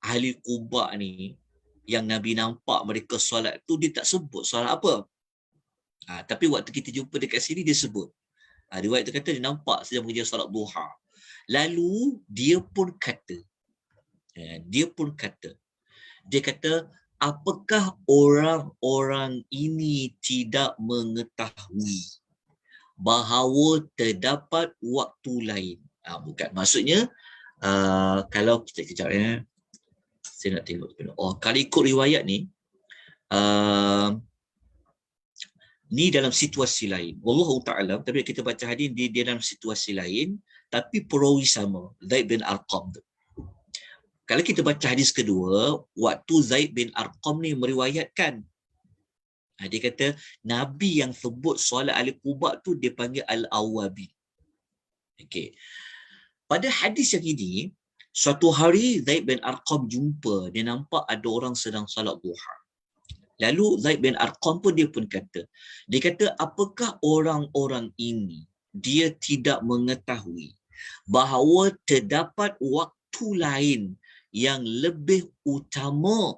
ahli Quba ni yang Nabi nampak mereka solat tu, dia tak sebut solat apa. Tapi waktu kita jumpa dekat sini dia sebut. Riwayat tu kata dia nampak sedang mengerjakan solat duha. Lalu dia pun kata, apakah orang-orang ini tidak mengetahui bahawa terdapat waktu lain? Bukan. Maksudnya, kalau kita kejap ya. Saya nak tengok. Kalau ikut riwayat ni, ni dalam situasi lain. Wallahu ta'ala, tapi kita baca hadis dia dalam situasi lain, tapi perawi sama, Zaid bin Arqam. Kalau kita baca hadis kedua, waktu Zaid bin Arqam ni meriwayatkan, dia kata, Nabi yang sebut solat ahli Quba tu dia panggil al-awwabi. Okey. Pada hadis yang ini, suatu hari Zaid bin Arqam jumpa, dia nampak ada orang sedang salat duha. Lalu Zaid bin Arqam pun dia kata, apakah orang-orang ini dia tidak mengetahui bahawa terdapat waktu lain yang lebih utama.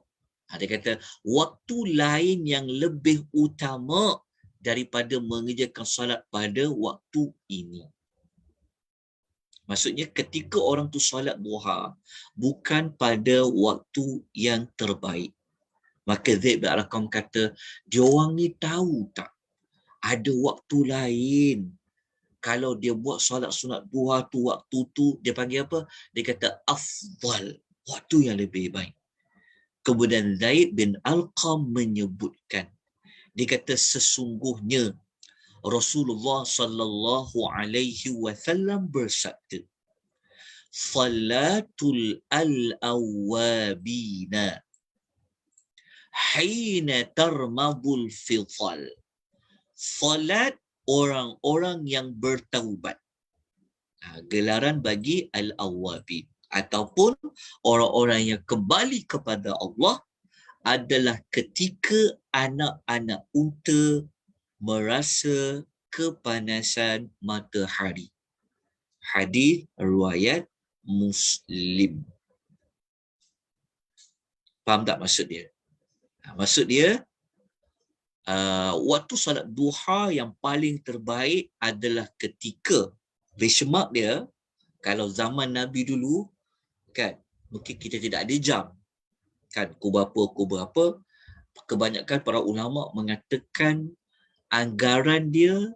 Dia kata, waktu lain yang lebih utama daripada mengerjakan salat pada waktu ini. Maksudnya ketika orang tu salat duha, bukan pada waktu yang terbaik. Maka Zaid bin Arqam kata, diorang ni tahu tak ada waktu lain. Kalau dia buat solat sunat duha tu, waktu tu dia panggil apa? Dia kata afdal, waktu yang lebih baik. Kemudian Zaid bin Arqam menyebutkan, dia kata sesungguhnya Rasulullah sallallahu alaihi wasallam bersabda, Salatul al-awwabina hina tarmadul fital. Salat orang-orang yang bertaubat. Gelaran bagi al-awwabin ataupun orang-orang yang kembali kepada Allah adalah ketika anak-anak unta merasa kepanasan matahari. Hadis riwayat Muslim. Faham tak maksud dia? Maksud dia, waktu salat duha yang paling terbaik adalah ketika benchmark dia, kalau zaman Nabi dulu, kan, mungkin kita tidak ada jam. Kan, pukul berapa, kebanyakan para ulama mengatakan anggaran dia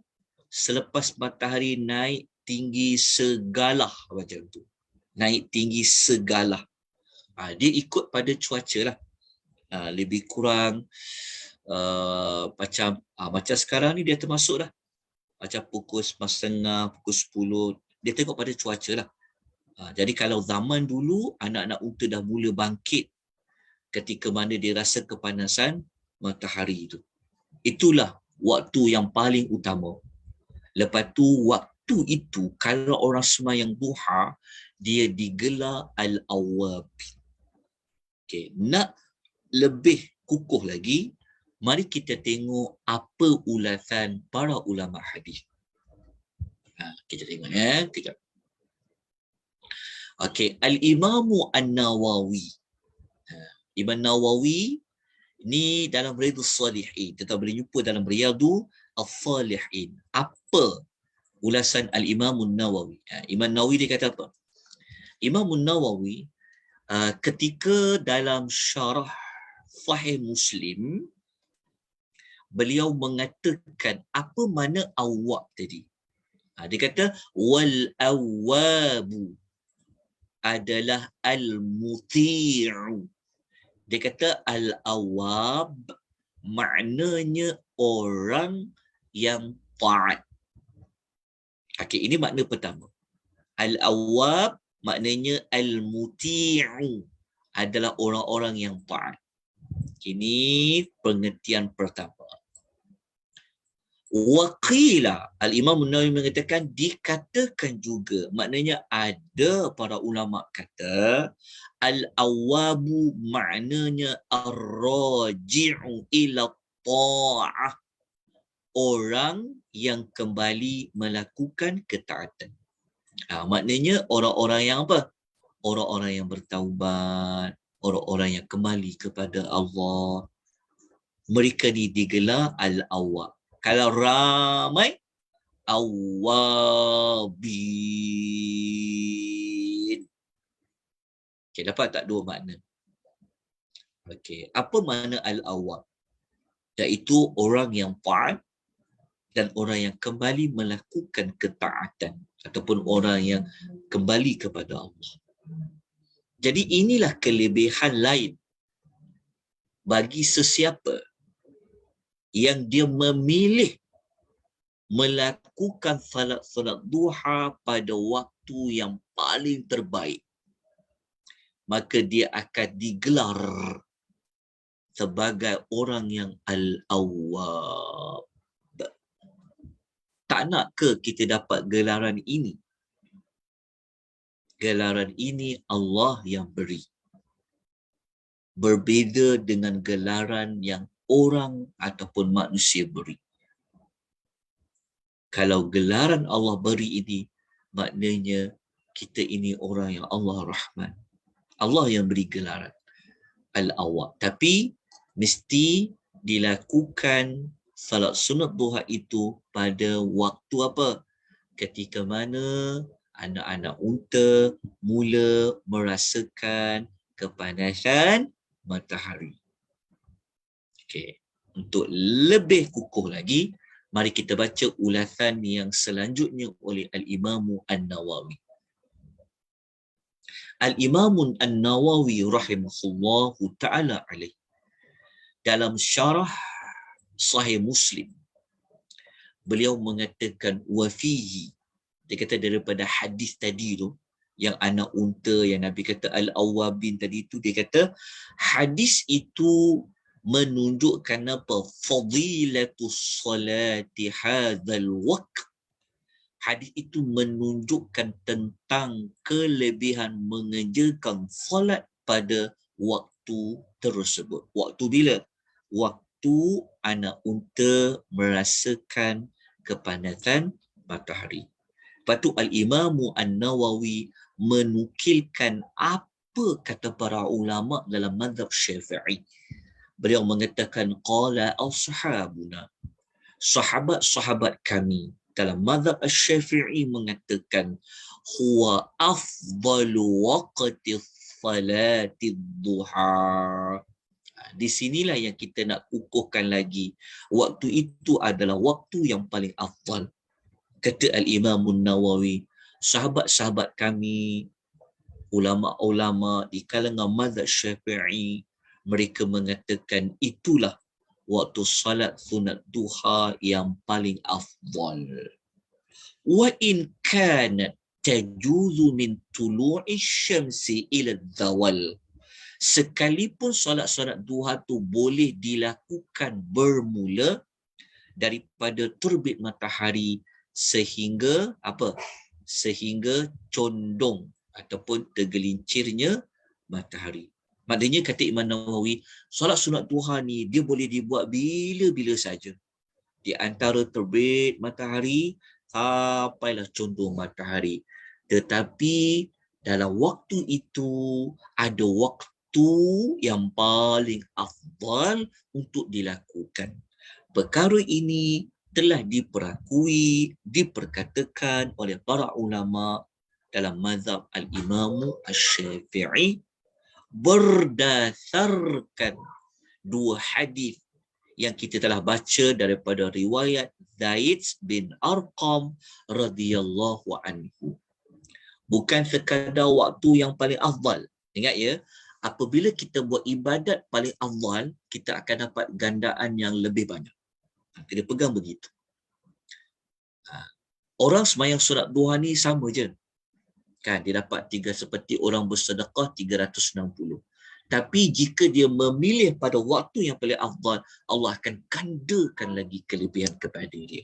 selepas matahari naik tinggi segalah macam tu. Naik tinggi segalah. Dia ikut pada cuaca lah. Lebih kurang macam sekarang ni dia termasuk lah. Macam pukul 9.30, pukul 10. Dia tengok pada cuaca lah. Jadi kalau zaman dulu, anak-anak unta dah mula bangkit ketika mana dia rasa kepanasan matahari itu. Itulah waktu yang paling utama. Lepas tu, waktu itu, kalau orang sembahyang duha, dia digelar al-awwabin. Okay. Nak lebih kukuh lagi, mari kita tengok apa ulasan para ulama hadis. Kita tengok ya. Kejap. Okey, Al-Imamu An-Nawawi. Imam Nawawi ni dalam Riyadhus Salihin. Kita boleh jumpa dalam Riyadhus Salihin. Apa ulasan Al-Imam An-Nawawi? Imam Nawawi dia kata apa? Imam An-Nawawi ketika dalam syarah Sahih Muslim, beliau mengatakan apa mana awwab tadi. Dia kata wal awwabu adalah al-muti'u. Dia kata al-awwab maknanya orang yang taat. Okey, ini makna pertama. Al-awwab maknanya al-muti'u adalah orang-orang yang taat. Ini pengertian pertama. Waqila, Al-Imam An-Nawawi mengatakan dikatakan juga, maknanya ada para ulama kata al-awwabu maknanya ar-raji'u ila ta'ah, orang yang kembali melakukan ketaatan. Maknanya orang-orang yang apa? Orang-orang yang bertaubat, orang-orang yang kembali kepada Allah. Mereka ni digelar al-awwab. Kalau ramai, awabin. Okay, dapat tak dua makna? Okay, apa makna al-awab? Iaitu orang yang taat dan orang yang kembali melakukan ketaatan ataupun orang yang kembali kepada Allah. Jadi inilah kelebihan lain bagi sesiapa yang dia memilih melakukan salat duha pada waktu yang paling terbaik, maka dia akan digelar sebagai orang yang al-awwab. Tak nak ke kita dapat gelaran ini? Gelaran ini Allah yang beri. Berbeza dengan gelaran yang orang ataupun manusia beri. Kalau gelaran Allah beri ini, maknanya kita ini orang yang Allah rahman. Allah yang beri gelaran al-awwab. Tapi mesti dilakukan salat sunat duha itu pada waktu apa? Ketika mana anak-anak unta mula merasakan kepanasan matahari. Okey, untuk lebih kukuh lagi, mari kita baca ulasan yang selanjutnya oleh Al-Imamu An-Nawawi. Al-Imamu An-Nawawi rahimahullahu ta'ala alaih, dalam syarah Sahih Muslim, beliau mengatakan wafihi, dia kata daripada hadis tadi tu, yang anak unta yang Nabi kata al-awwabin tadi itu, dia kata hadis itu menunjukkan apa? Fadilatus salati hadzal waqt. Hadis itu menunjukkan tentang kelebihan mengerjakan solat pada waktu tersebut. Waktu bila? Waktu anak unta merasakan kepanasan matahari. Lepas tu Al-Imamu An-Nawawi menukilkan apa kata para ulama dalam mazhab Syafi'i. Beliau mengatakan qala ashabuna, sahabat-sahabat kami dalam mazhab Asy-Syafi'i mengatakan huwa afdalu waqti salati duha. Di sinilah yang kita nak kukuhkan lagi. Waktu itu adalah waktu yang paling afdal. Kata Al-Imam Nawawi, sahabat-sahabat kami, ulama-ulama di kalangan mazhab Syafi'i, mereka mengatakan itulah waktu salat sunat duha yang paling afdal. Wa in kanat tajuzu min tulu'i syamsi ila zawal. Sekalipun solat-solat duha tu boleh dilakukan bermula daripada terbit matahari sehingga apa? Sehingga condong ataupun tergelincirnya matahari. Maknanya kata Imam Nawawi, solat sunat duha ni dia boleh dibuat bila-bila saja. Di antara terbit matahari sampailah condong matahari. Tetapi dalam waktu itu ada waktu yang paling afdal untuk dilakukan. Perkara ini telah diperakui, diperkatakan oleh para ulama dalam mazhab Al-Imam Asy-Syafi'i berdasarkan dua hadis yang kita telah baca daripada riwayat Zaid bin Arqam radhiyallahu anhu. Bukan sekadar waktu yang paling afdal. Ingat ya, apabila kita buat ibadat paling afdal, kita akan dapat gandaan yang lebih banyak. Kita pegang begitu. Orang sembahyang solat duha ni sama je. Kan, dia dapat seperti orang bersedekah 360. Tapi jika dia memilih pada waktu yang paling afdal, Allah akan gandakan lagi kelebihan kepada dia.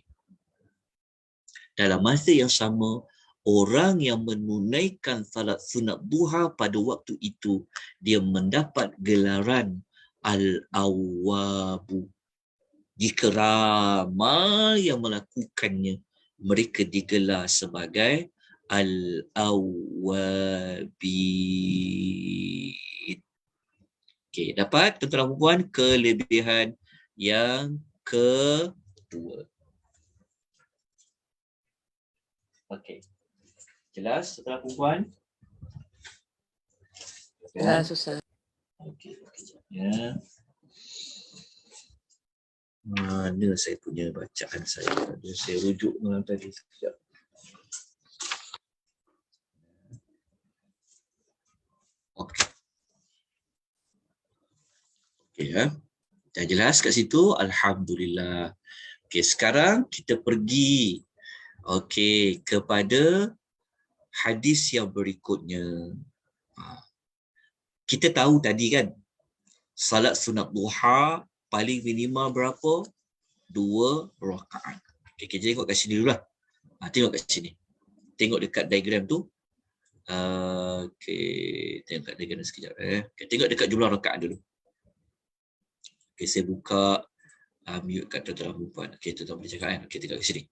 Dalam masa yang sama, orang yang menunaikan salat sunat duha pada waktu itu, dia mendapat gelaran Al-Awwabu. Jika ramai yang melakukannya, mereka digelar sebagai Al-Awwabin. Okey, dapat tuan-tuan dan puan kelebihan yang kedua. Okey. Jelas tuan-tuan dan puan? Jelas, Ustaz. Okey, kejapnya. Mana saya punya bacaan saya? Saya rujuk malam tadi sekejap. Okey. Okey ya. Dah jelas kat situ? Alhamdulillah. Okey, sekarang kita pergi kepada hadis yang berikutnya. Kita tahu tadi kan, salat sunat duha paling minimal berapa? 2 rakaat. Okay, kita tengok kat sini dulu lah. Tengok kat sini. Tengok dekat diagram tu. Tengok kat diagram sekejap. Okay, tengok dekat jumlah rakaat dulu. Okay, saya buka mute kat tuan-tuan perempuan. Okay, tuan-tuan boleh cakap kan? Okay, tengok kat sini.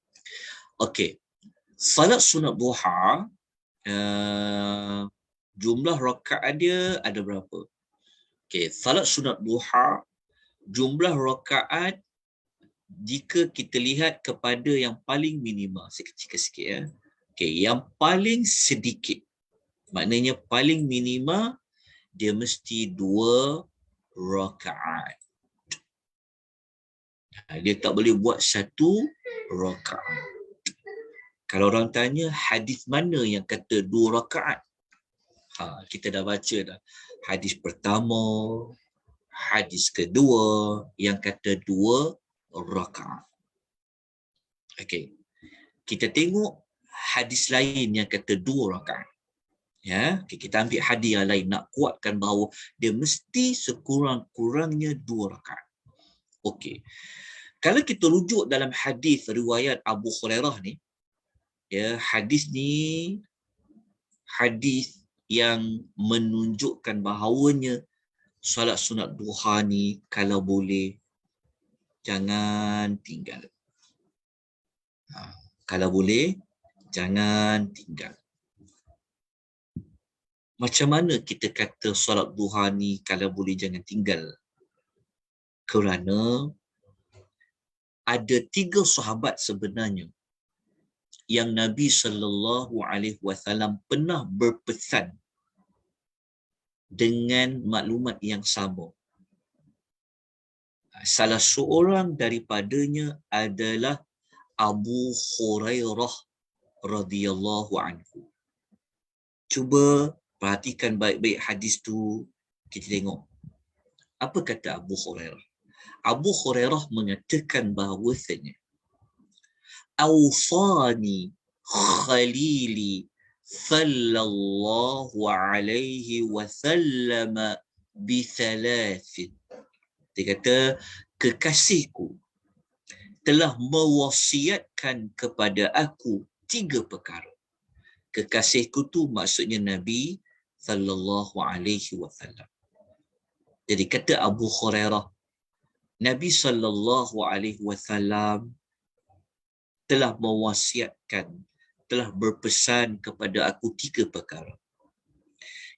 Okay. Salat sunat duha, jumlah rakaat dia ada berapa? Okay, salat sunat duha, jumlah rakaat jika kita lihat kepada yang paling minima, sikit-sikit ya. Okay, yang paling sedikit, maknanya paling minima dia mesti 2 rakaat. Dia tak boleh buat 1 rakaat. Kalau orang tanya hadis mana yang kata 2 rakaat? Kita dah baca dah. Hadis pertama, hadis kedua yang kata 2 rakaat. Okey. Kita tengok hadis lain yang kata 2 rakaat. Ya, kita ambil hadis yang lain nak kuatkan bahawa dia mesti sekurang-kurangnya 2 rakaat. Okey. Kalau kita rujuk dalam hadis riwayat Abu Hurairah ni, ya, hadis ni hadis yang menunjukkan bahawanya solat sunat duha ni kalau boleh jangan tinggal. Kalau boleh jangan tinggal. Macam mana kita kata solat duha ni kalau boleh jangan tinggal? Kerana ada 3 sahabat sebenarnya yang Nabi SAW pernah berpesan dengan maklumat yang sama. Salah seorang daripadanya adalah Abu Hurairah radhiyallahu anhu. Cuba perhatikan baik-baik hadis tu, kita tengok. Apa kata Abu Hurairah? Abu Hurairah mengatakan bahawasanya awsani khalili sallallahu alaihi wasallam bithalathin. Dia kata kekasihku telah mewasiatkan kepada aku 3 perkara. Kekasihku tu maksudnya Nabi sallallahu alaihi wasallam. Jadi kata Abu Hurairah, Nabi sallallahu alaihi wasallam telah mewasiatkan, telah berpesan kepada aku 3 perkara.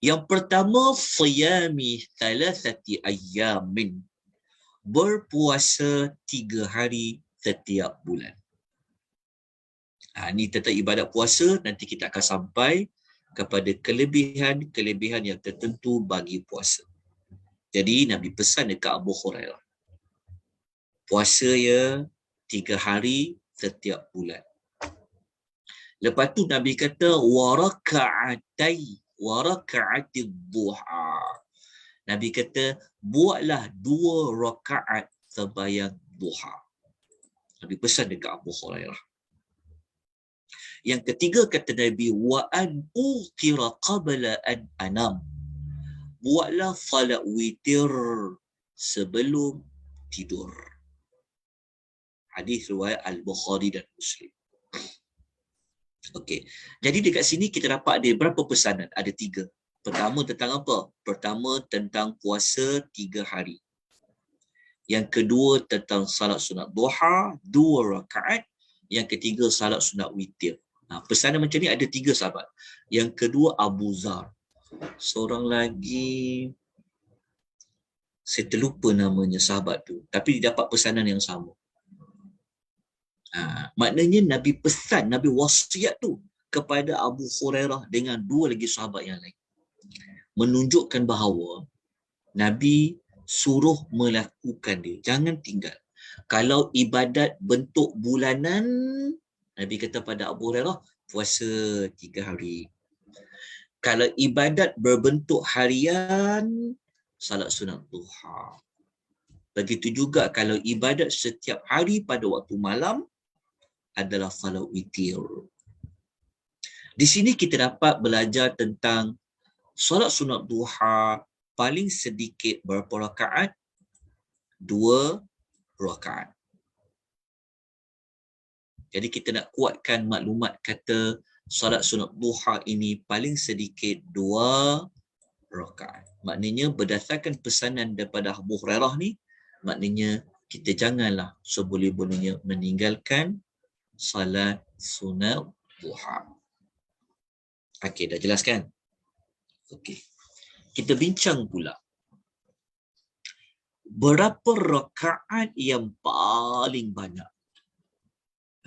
Yang pertama, siyami thalathati ayyamin, berpuasa 3 hari setiap bulan. Ini tentang ibadat puasa, nanti kita akan sampai kepada kelebihan-kelebihan yang tertentu bagi puasa. Jadi Nabi pesan dekat Abu Hurairah, puasa ya 3 hari setiap bulan. Lepas tu Nabi kata waraka'ati duha. Nabi kata buatlah 2 rakaat sembahyang duha. Nabi pesan dekat Abu Hurairah. Yang ketiga kata Nabi, wa an utira qabla an anam. Buatlah salat witir sebelum tidur. Hadis riwayat Al-Bukhari dan Muslim. Okey. Jadi dekat sini kita dapat ada berapa pesanan? Ada 3. Pertama tentang apa? Pertama tentang puasa 3 hari. Yang kedua tentang salat sunat duha 2 rakaat. Yang ketiga salat sunat witir. Pesanan macam ni ada 3 sahabat. Yang kedua Abu Zar. Seorang lagi saya terlupa namanya sahabat tu. Tapi dia dapat pesanan yang sama. Maknanya Nabi pesan, Nabi wasiat tu kepada Abu Hurairah dengan 2 lagi sahabat yang lain. Menunjukkan bahawa Nabi suruh melakukan dia. Jangan tinggal. Kalau ibadat bentuk bulanan, Nabi kata pada Abu Hurairah, puasa 3 hari. Kalau ibadat berbentuk harian, salat sunat duha. Begitu juga kalau ibadat setiap hari pada waktu malam, adalah salat witir. Di sini kita dapat belajar tentang salat sunat duha paling sedikit berapa rakaat? 2 rakaat. Jadi kita nak kuatkan maklumat kata salat sunat duha ini paling sedikit 2 rakaat. Maknanya berdasarkan pesanan daripada Abu Hurairah ni, maknanya kita janganlah seboleh-bolehnya meninggalkan salat sunat duha. Okey, dah jelas kan? Okey. Kita bincang pula. Berapa rakaat yang paling banyak?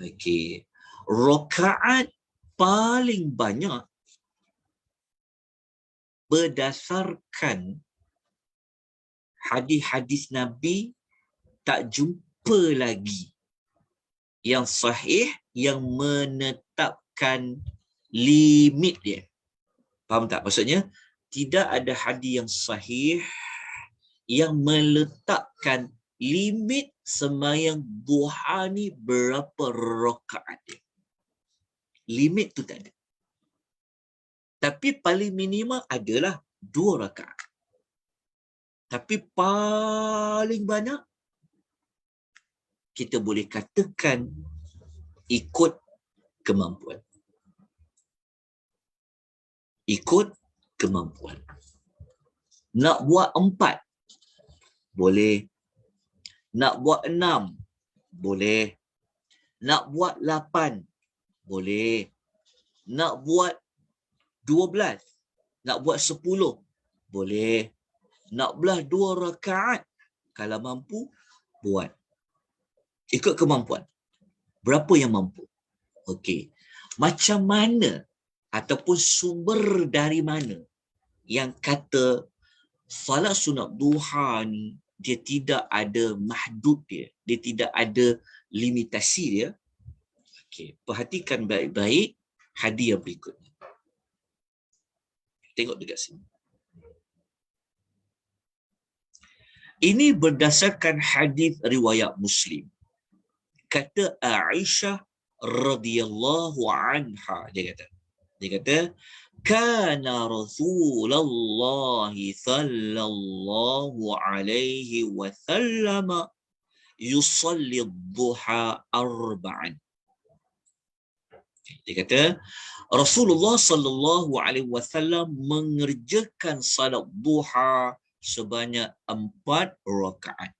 Okey. Rakaat paling banyak berdasarkan hadis-hadis Nabi tak jumpa lagi yang sahih yang menetapkan limit dia. Faham tak? Maksudnya tidak ada hadis yang sahih yang meletakkan limit sembahyang duha ni berapa rakaat dia. Limit tu tak ada. Tapi paling minimum adalah 2 rakaat. Tapi paling banyak kita boleh katakan ikut kemampuan. Ikut kemampuan. Nak buat 4, boleh. Nak buat 6, boleh. Nak buat 8, boleh. Nak buat 12, nak buat 10, boleh. Nak belah 2 rakaat, kalau mampu, buat. Ikut kemampuan. Berapa yang mampu? Okey. Macam mana ataupun sumber dari mana yang kata salat sunat duha ni dia tidak ada mahdud dia, dia tidak ada limitasi dia? Okey, perhatikan baik-baik hadis yang berikut. Tengok dekat sini. Ini berdasarkan hadis riwayat Muslim. Kata Aisyah radhiyallahu anha, dia kata kana Rasulullah sallallahu alaihi wasallam yusalli ad-duha 4. Dia kata Rasulullah sallallahu alaihi wasallam mengerjakan salat duha sebanyak 4 rakaat.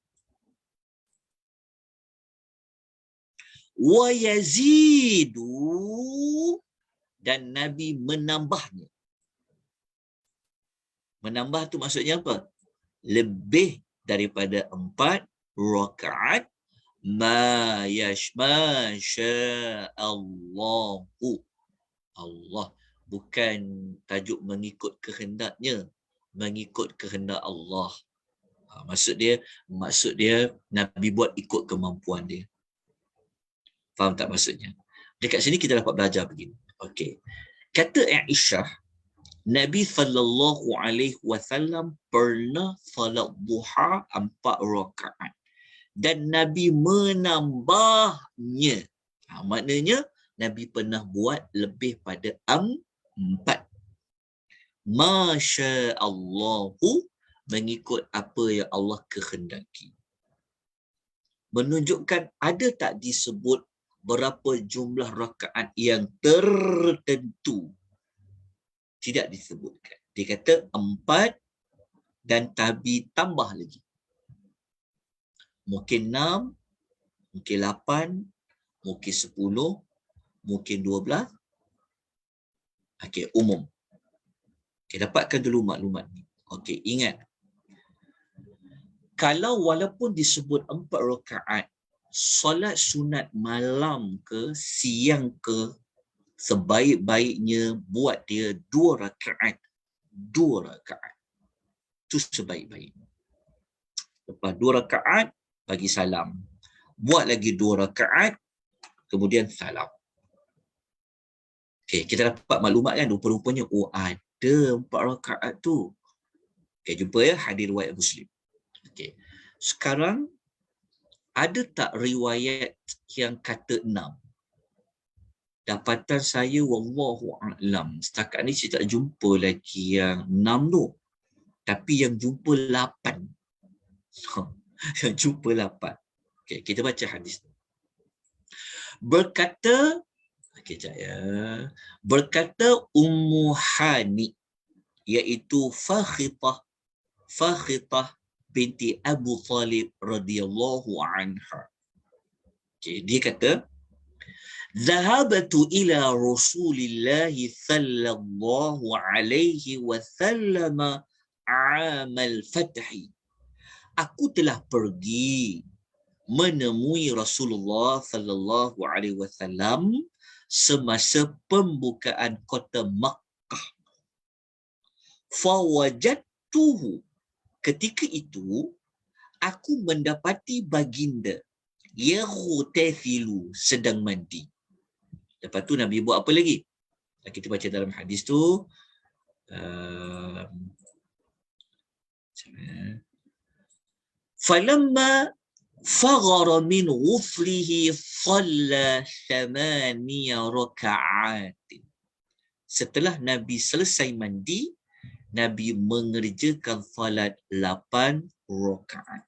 Wa yazidu, dan Nabi menambahnya. Menambah tu maksudnya apa? Lebih daripada 4 rakaat. Ma Allahu. Allah, bukan tajuk mengikut kehendaknya, mengikut kehendak Allah. Maksud dia Nabi buat ikut kemampuan dia. Faham tak maksudnya? Dekat sini kita dapat belajar begini. Okey. Kata Aisyah, Nabi sallallahu alaihi wasallam pernah salat duha 4 rakaat dan Nabi menambahnya. Maknanya Nabi pernah buat lebih pada 4. Masya Allahu, mengikut apa yang Allah kehendaki. Menunjukkan ada tak disebut berapa jumlah rakaat yang tertentu. Tidak disebutkan. Dia kata 4 dan Nabi tambah lagi. Mungkin 6, mungkin 8, mungkin 10, mungkin 12. Okey, umum. Okey, dapatkan dulu maklumat ni. Okey, ingat. Kalau walaupun disebut 4 rakaat, solat sunat malam ke siang ke, sebaik-baiknya buat dia 2 rakaat. 2 rakaat. Itu sebaik-baiknya. Lepas 2 rakaat, bagi salam. Buat lagi 2 rakaat, kemudian salam. Okey, kita dapat maklumat kan, rupa-rupanya, oh ada 4 rakaat tu. Okey, jumpa ya hadis riwayat Muslim. Okey. Sekarang ada tak riwayat yang kata 6? Dapatan saya wallahu a'lam, setakat ni saya tak jumpa lagi yang 6 tu. Tapi yang jumpa 8. Yang jumpa 8. Okey, kita baca hadis tu. Berkata, kejap ya. Berkata Ummu Hani, iaitu Fakhitah binti Abu Talib radhiyallahu anha. Okay, dia kata, Zahabatu ila Rasulillah sallallahu alaihi wasallam amal fathi. Aku telah pergi menemui Rasulullah sallallahu alaihi wasallam semasa pembukaan kota Makkah. Fawajadtuhu, ketika itu aku mendapati baginda yaghtathilu, sedang mandi. Lepas tu Nabi buat apa lagi? Kita baca dalam hadis tu. Falamma faghara min ghuflihi shalla 8 raka'at. Setelah Nabi selesai mandi, Nabi mengerjakan salat 8 rakaat.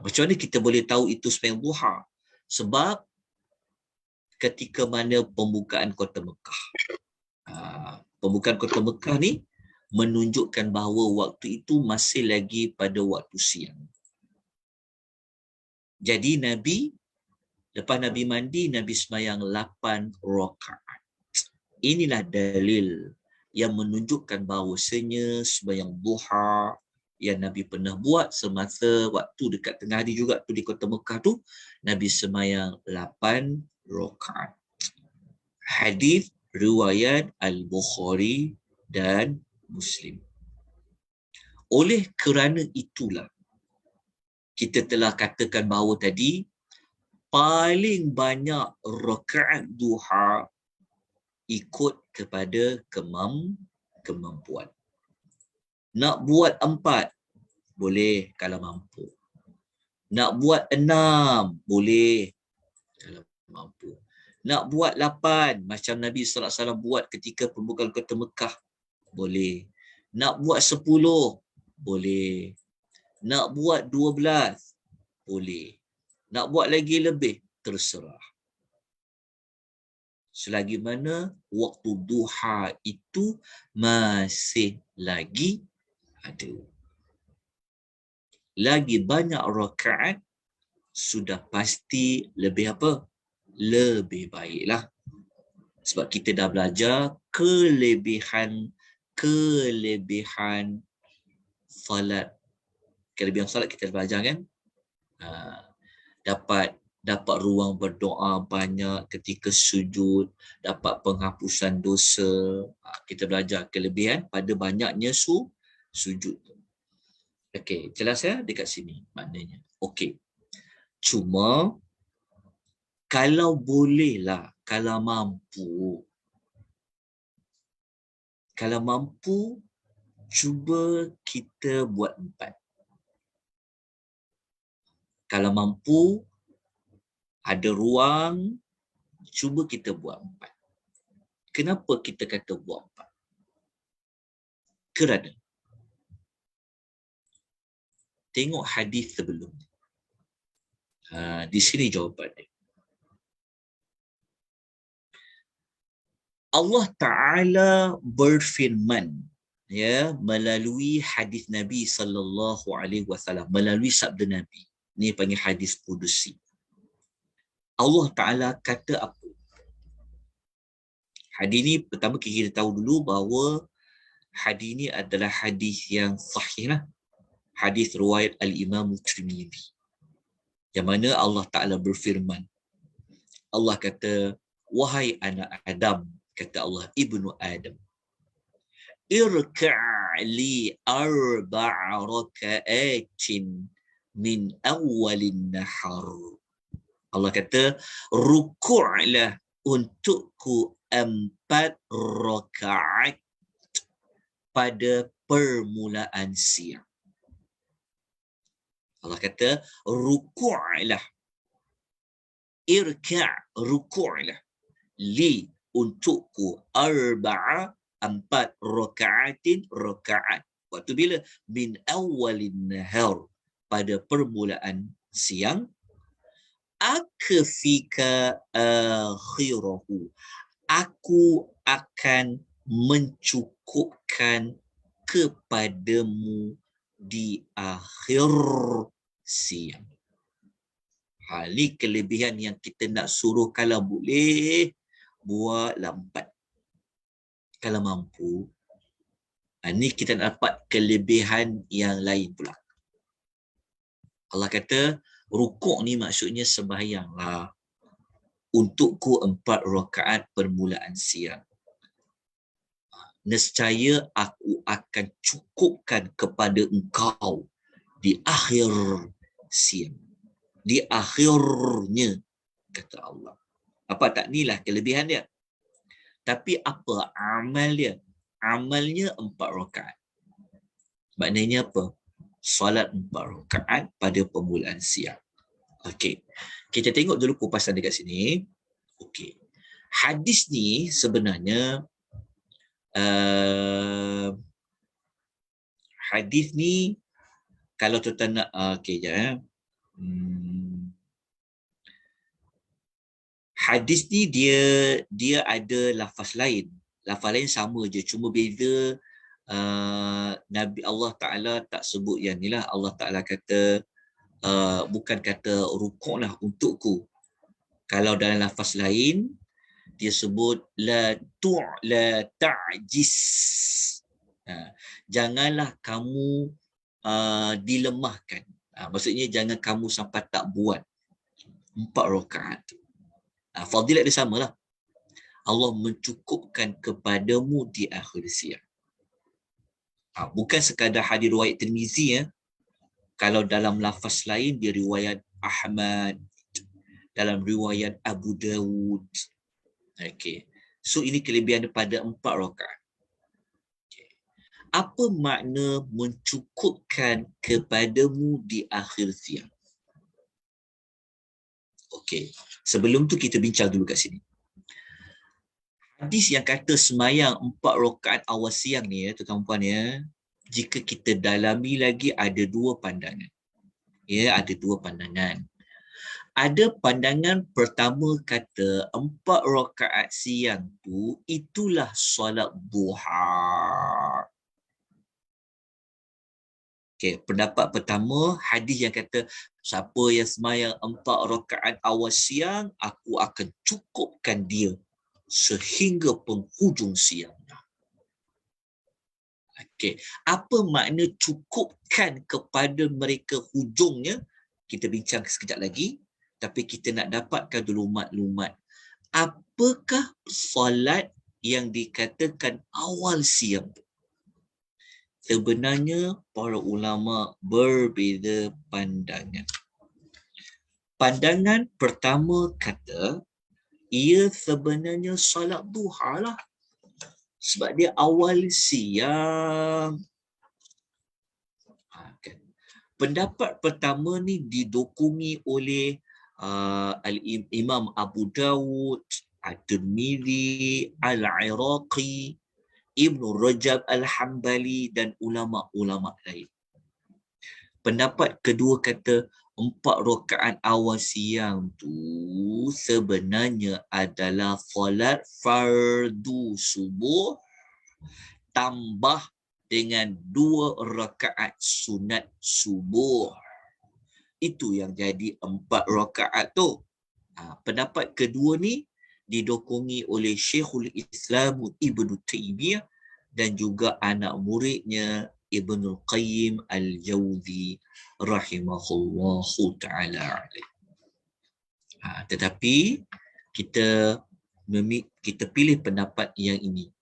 Macam mana kita boleh tahu itu sembahyang duha? Sebab ketika mana pembukaan kota Mekah. Pembukaan kota Mekah ni menunjukkan bahawa waktu itu masih lagi pada waktu siang. Jadi lepas Nabi mandi, Nabi sembahyang 8 rakaat. Inilah dalil yang menunjukkan bahawasanya sembahyang duha yang Nabi pernah buat semasa waktu dekat tengah hari juga tu di kota Mekah tu, Nabi sembahyang 8 rakaat. Hadis riwayat Al-Bukhari dan Muslim. Oleh kerana itulah kita telah katakan bahawa tadi paling banyak rakaat duha ikut kepada kemampuan. Nak buat 4 boleh kalau mampu. Nak buat 6 boleh kalau mampu. Nak buat 8 macam Nabi SAW buat ketika pembukaan kota Mekah boleh. Nak buat 10 boleh. Nak buat 12 boleh. Nak buat lagi lebih terserah. Selagi mana waktu duha itu masih lagi ada. Lagi banyak rakaat sudah pasti lebih apa? Lebih baiklah. Sebab kita dah belajar kelebihan salat. Kelebihan salat kita dah belajar kan? Dapat ruang berdoa banyak ketika sujud, dapat penghapusan dosa. Kita belajar kelebihan pada banyaknya sujud. Okey, jelas ya dekat sini maknanya. Okey. Cuma kalau bolehlah, kalau mampu cuba kita buat 4. Kalau mampu ada ruang, cuba kita buat 4. Kenapa kita kata buat 4? Kerana tengok hadis sebelum. Di sini jawapannya. Allah Ta'ala berfirman melalui hadis Nabi SAW, melalui sabda Nabi. Ini panggil hadis qudusi. Allah Ta'ala kata apa? Hadis ni pertama kita tahu dulu bahawa hadis ni adalah hadis yang sahih lah. Hadis riwayat Al-Imam Tirmidzi. Yang mana Allah Ta'ala berfirman. Allah kata, wahai anak Adam, kata Allah, ibnu Adam, irka'li 4 raka'atin min awalin nahar. Allah kata, rukuklah untukku 4 rakaat pada permulaan siang. Allah kata, rukuklah. Rukuklah. Li untukku 4 raka'atin rakaat. Waktu bila? Min awalin nahar. Pada permulaan siang. Akfika akhirahu. Aku akan mencukupkan kepadamu di akhir siang. Ini kelebihan yang kita nak suruh kalau boleh buatlah 4. Kalau mampu. Ini kita nak dapat kelebihan yang lain pula. Allah kata, rukuk ni maksudnya sembahyanglah untukku 4 rakaat permulaan siang. Nescaya aku akan cukupkan kepada engkau di akhir siang. Di akhirnya, kata Allah. Apa tak inilah kelebihan dia. Tapi apa amal dia? Amalnya 4 rakaat. Maknanya apa? Salat 4 rakaat pada permulaan siang. Okey. Kita tengok dulu kupasan dekat sini. Okey. Hadis ni sebenarnya hadis ni kalau tuan nak okey je hadis ni dia ada lafaz lain. Lafaz lain sama je, cuma beza Nabi Allah Ta'ala tak sebut yang ni lah. Allah Ta'ala kata bukan kata rukuk lah untukku. Kalau dalam lafaz lain dia sebut la ta'jis. Janganlah kamu dilemahkan. Maksudnya jangan kamu sampai tak buat 4 rakaat. Fadilat dia samalah. Allah mencukupkan kepadamu di akhir siang. Bukan sekadar hadis riwayat Tirmizi ya. Kalau dalam lafaz lain dia riwayat Ahmad, dalam riwayat Abu Dawud. Okey. So ini kelebihan daripada 4 rakaat. Okay. Apa makna mencukupkan kepadamu di akhir siang? Okey. Sebelum tu kita bincang dulu kat sini. Hadis yang kata semayang 4 rakaat awal siang ni ya, tuan-tuan puan ya, jika kita dalami lagi ada 2 pandangan. Ya, ada 2 pandangan. Ada pandangan pertama kata 4 rakaat siang tu itulah solat duha. Okey, pendapat pertama hadis yang kata siapa yang semayang 4 rakaat awal siang, aku akan cukupkan dia sehingga penghujung siangnya. Okey, apa makna cukupkan kepada mereka hujungnya? Kita bincang sekejap lagi, tapi kita nak dapatkan dulu maklumat. Apakah solat yang dikatakan awal siang? Sebenarnya para ulama berbeza pandangan. Pandangan pertama kata ia sebenarnya solat duha lah. Sebab dia awal siang. Pendapat pertama ni didokongi oleh Imam Abu Dawud, At-Tirmidzi, Al-Iraqi, Ibn Rajab Al-Hambali dan ulama-ulama lain. Pendapat kedua kata 4 rakaat awal siang tu sebenarnya adalah solat fardu subuh tambah dengan 2 rakaat sunat subuh. Itu yang jadi 4 rakaat tu. Pendapat kedua ni didokongi oleh Syekhul Islam Ibn Taymiyah dan juga anak muridnya Ibnul Qayyim Al-Jawzi rahimahullahu ta'ala. Tetapi kita pilih pendapat yang ini.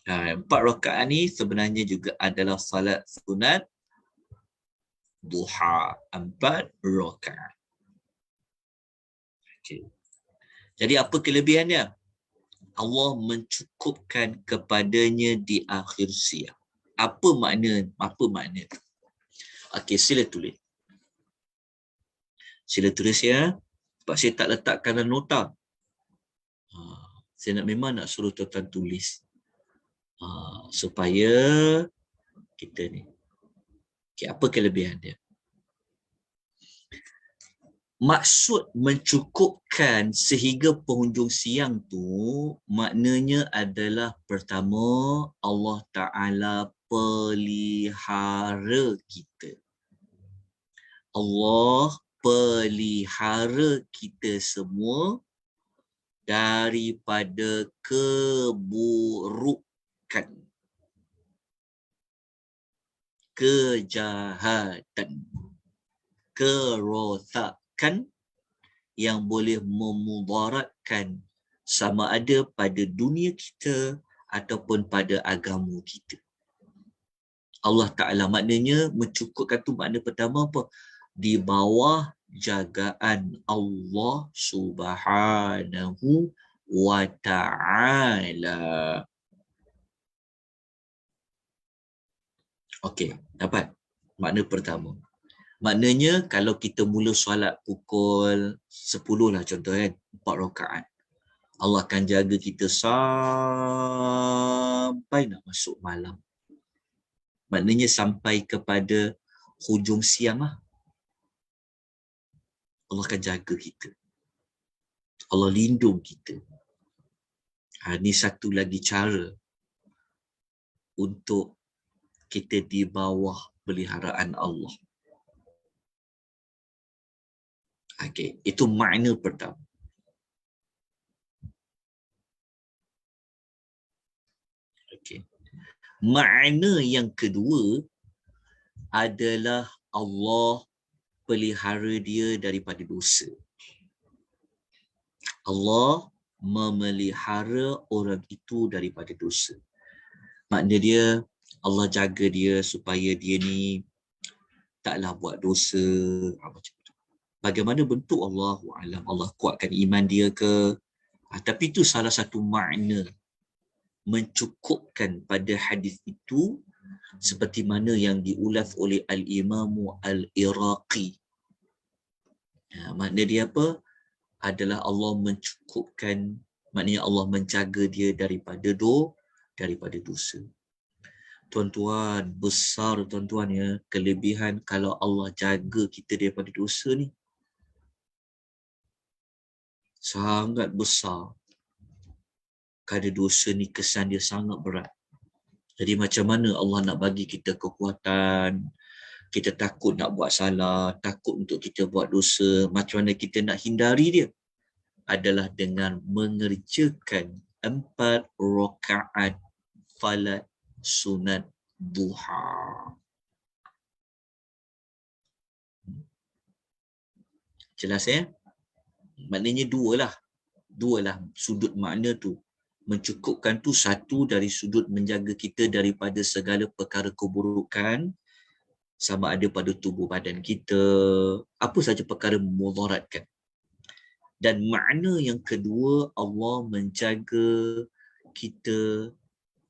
4 rakaat ni sebenarnya juga adalah salat sunat duha, 4 rakaat. Okay. Jadi apa kelebihannya? Allah mencukupkan kepadanya di akhir siang. Apa makna? Okey, sila tulis. Sila tulis ya. Sebab saya tak letakkan dalam nota. Saya memang nak suruh tuan-tuan tulis. Supaya kita ni. Okay, apa kelebihan dia? Maksud mencukupkan sehingga penghujung siang tu maknanya adalah pertama Allah Ta'ala pelihara kita. Allah pelihara kita semua daripada keburukan, kejahatan, kerosakan yang boleh memudaratkan sama ada pada dunia kita ataupun pada agama kita. Allah Ta'ala maknanya mencukupkan tu makna pertama apa? Di bawah jagaan Allah Subhanahu wa Ta'ala. Okey, dapat makna pertama. Maknanya kalau kita mula solat pukul 10 lah contoh kan, 4 rakaat. Allah akan jaga kita sampai nak masuk malam. Maknanya sampai kepada hujung siang lah. Allah akan jaga kita. Allah lindung kita. Ini satu lagi cara untuk kita di bawah peliharaan Allah. Okey, itu makna pertama. Okey. Makna yang kedua adalah Allah pelihara dia daripada dosa. Allah memelihara orang itu daripada dosa. Makna dia Allah jaga dia supaya dia ni taklah buat dosa. Macam tu. Bagaimana bentuk Allahu a'lam. Allah kuatkan iman dia ke? Tapi itu salah satu makna mencukupkan pada hadis itu seperti mana yang diulas oleh Al-Imamu Al-Iraqi. Makna dia apa? Adalah Allah mencukupkan, maknanya Allah menjaga dia daripada dosa. Tuan-tuan, besar tuan-tuan ya, kelebihan kalau Allah jaga kita daripada dosa ni. Sangat besar. Kerana dosa ni kesan dia sangat berat. Jadi macam mana Allah nak bagi kita kekuatan, kita takut nak buat salah, takut untuk kita buat dosa, macam mana kita nak hindari dia? Adalah dengan mengerjakan 4 rakaat salat sunat duha. Jelas ya? Maknanya dua lah sudut makna tu. Mencukupkan tu satu dari sudut menjaga kita daripada segala perkara keburukan, sama ada pada tubuh badan kita, apa saja perkara memudaratkan. Dan makna yang kedua, Allah menjaga kita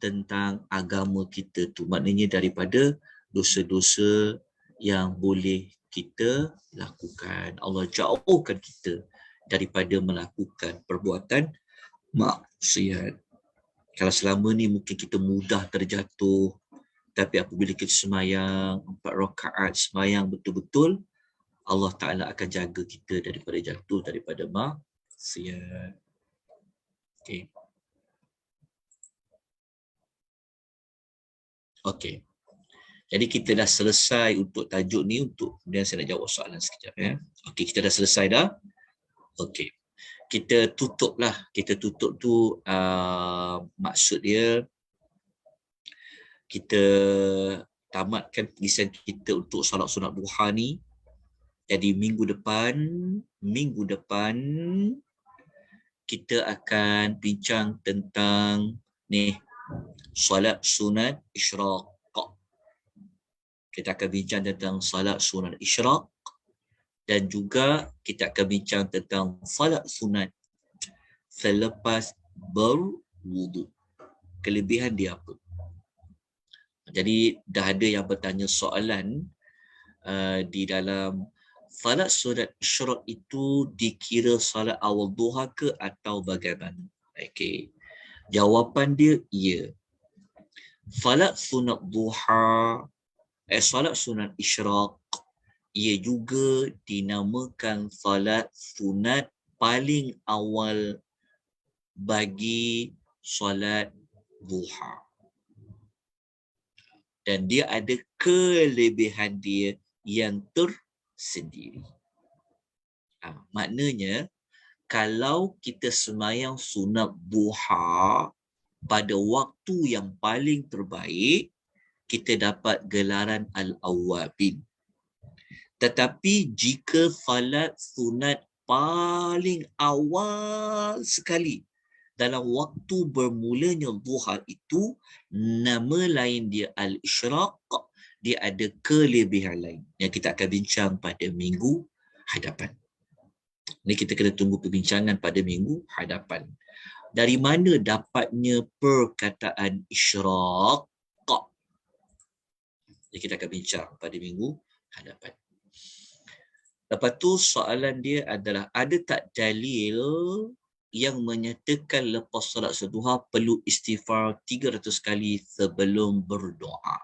tentang agama kita tu. Maknanya daripada dosa-dosa yang boleh kita lakukan. Allah jauhkan kita daripada melakukan perbuatan maksiat. Kalau selama ni mungkin kita mudah terjatuh, tapi apabila kita semayang 4 rakaat, semayang betul-betul, Allah Ta'ala akan jaga kita daripada jatuh, daripada maksiat. Okey. Okey. Jadi kita dah selesai untuk tajuk ni, untuk kemudian saya nak jawab soalan sekejap ya. Okey, kita dah selesai dah. Okey. Kita tutup lah. Kita tutup tu maksud dia kita tamatkan pengisian kita untuk solat sunat duha ni. Jadi minggu depan kita akan bincang tentang ni solat sunat isyraq. Kita akan bincang tentang salat sunat isyraq dan juga kita akan bincang tentang salat sunat selepas berwudu. Kelebihan dia apa? Jadi dah ada yang bertanya soalan di dalam salat sunat isyraq itu dikira salat awal duha ke atau bagaimana? Okey. Jawapan dia ya. Salat sunat duha, salat sunat isyraq, ia juga dinamakan salat sunat paling awal bagi salat duha. Dan dia ada kelebihan dia yang tersendiri. Maknanya, kalau kita semayang sunat duha pada waktu yang paling terbaik, kita dapat gelaran al-awwabin. Tetapi jika salat sunat paling awal sekali dalam waktu bermulanya duha itu, nama lain dia al-isyraq, dia ada kelebihan lain yang kita akan bincang pada minggu hadapan. Ini kita kena tunggu perbincangan pada minggu hadapan. Dari mana dapatnya perkataan isyraq? Jadi kita akan bincang pada minggu hadapan. Lepas tu soalan dia adalah, ada tak dalil yang menyatakan lepas solat duha perlu istighfar 300 kali sebelum berdoa.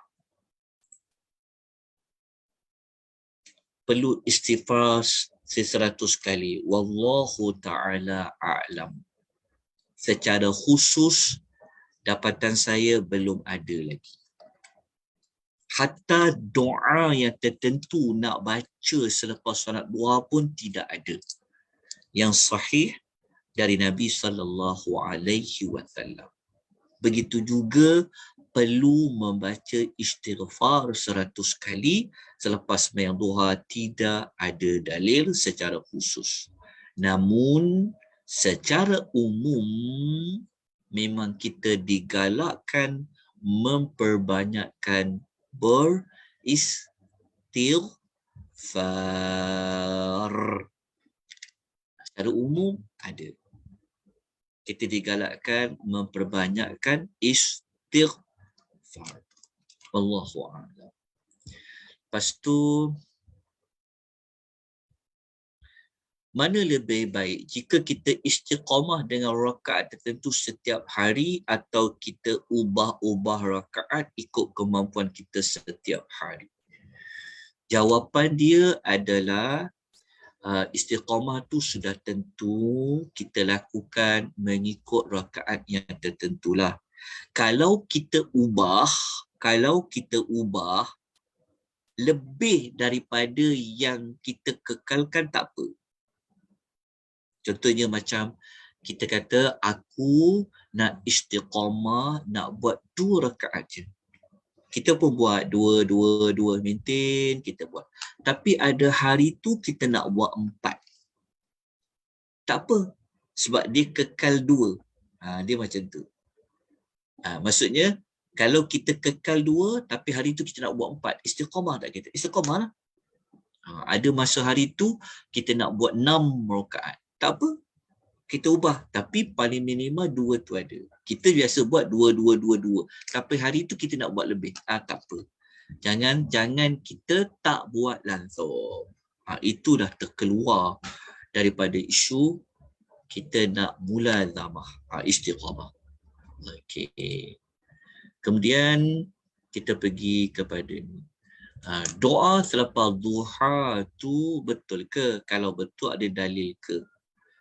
Perlu istighfar 100 kali. Wallahu ta'ala a'lam. Secara khusus, dapatan saya belum ada lagi. Hatta doa yang tertentu nak baca selepas solat duha pun tidak ada. Yang sahih dari Nabi SAW. Begitu juga perlu membaca istighfar 100 kali selepas sembahyang duha, tidak ada dalil secara khusus. Namun secara umum memang kita digalakkan memperbanyakkan beristighfar. Secara umum ada. Kita digalakkan memperbanyakkan istighfar. Wallahu a'lam. Lepas tu, mana lebih baik jika kita istiqamah dengan rakaat tertentu setiap hari atau kita ubah-ubah rakaat ikut kemampuan kita setiap hari? Jawapan dia adalah istiqamah tu sudah tentu kita lakukan mengikut rakaat yang tertentulah. Kalau kita ubah lebih daripada yang kita kekalkan, tak apa. Contohnya macam kita kata aku nak istiqamah, nak buat 2 rakaat je. Kita pun buat dua, maintain, kita buat. Tapi ada hari tu kita nak buat 4. Tak apa. Sebab dia kekal 2. Dia macam tu. Maksudnya, kalau kita kekal 2, tapi hari tu kita nak buat 4. Istiqamah tak kita? Istiqamah lah. Ada masa hari tu kita nak buat 6 rakaat. Tak apa. Kita ubah. Tapi paling minimal 2 tu ada. Kita biasa buat 2. Tapi hari tu kita nak buat lebih. Tak apa. Jangan kita tak buat langsung. Itu dah terkeluar daripada isu kita nak mulazamah, istiqamah. Okey. Kemudian kita pergi kepada ni. Doa selepas duha tu betul ke? Kalau betul ada dalil ke?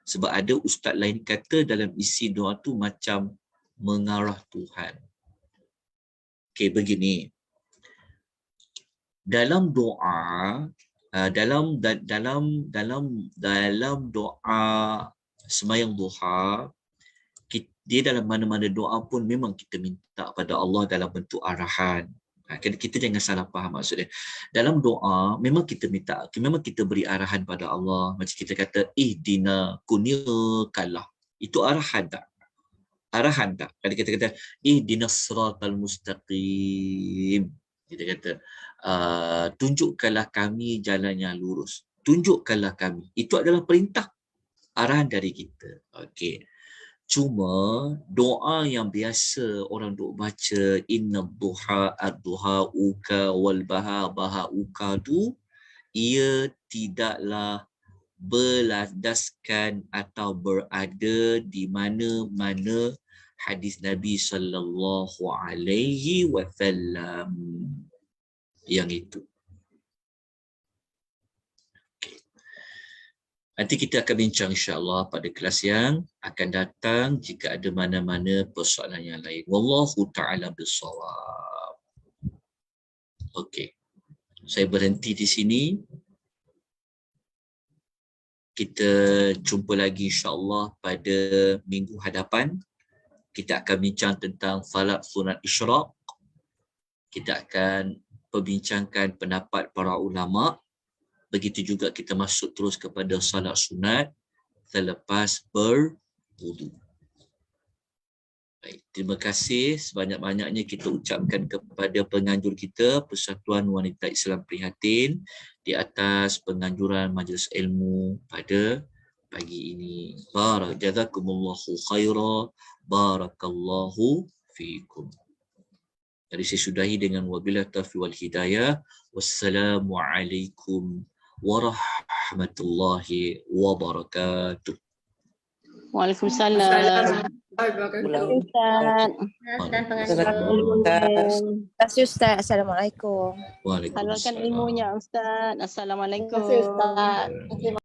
Sebab ada ustaz lain kata dalam isi doa tu macam mengarah Tuhan. Okey, begini. Dalam doa, dalam doa sembahyang duha, dia dalam mana-mana doa pun memang kita minta pada Allah dalam bentuk arahan. Kita jangan salah faham maksudnya. Dalam doa memang kita minta, memang kita beri arahan pada Allah. Macam kita kata ihdina kunilkallah. Itu arahan tak? Arahan tak? Kalau kita kata ihdinas siratal mustaqim. Kita kata tunjukkanlah kami jalan yang lurus. Tunjukkanlah kami. Itu adalah perintah, arahan dari kita. Okey. Cuma doa yang biasa orang duk baca inna duha ad-duha uka wal baha uka tu, ia tidaklah berlandaskan atau berada di mana-mana hadis Nabi sallallahu alaihi wasallam yang itu. Nanti kita akan bincang insya-Allah pada kelas yang akan datang jika ada mana-mana persoalan yang lain. Wallahu ta'ala bissawab. Okey. Saya berhenti di sini. Kita jumpa lagi insya-Allah pada minggu hadapan. Kita akan bincang tentang salat sunat isyraq. Kita akan perbincangkan pendapat para ulama. Begitu juga kita masuk terus kepada salat sunat selepas berwudu. Baik, terima kasih sebanyak-banyaknya kita ucapkan kepada penganjur kita, Persatuan Wanita Islam Prihatin, di atas penganjuran majlis ilmu pada pagi ini. Jazakumullahu khaira, barakallahu fiikum. Jadi saya sudahi dengan wabillahi taufiq wal hidayah. Wassalamualaikum warahmatullahi wabarakatuh. Waalaikumsalam. Ulang Ustaz. Dan Ustaz. Terima kasih Ustaz. Assalamualaikum. Halalkan Waalaikumsalam. ilmunya Ustaz. Assalamualaikum. Terima kasih Ustaz.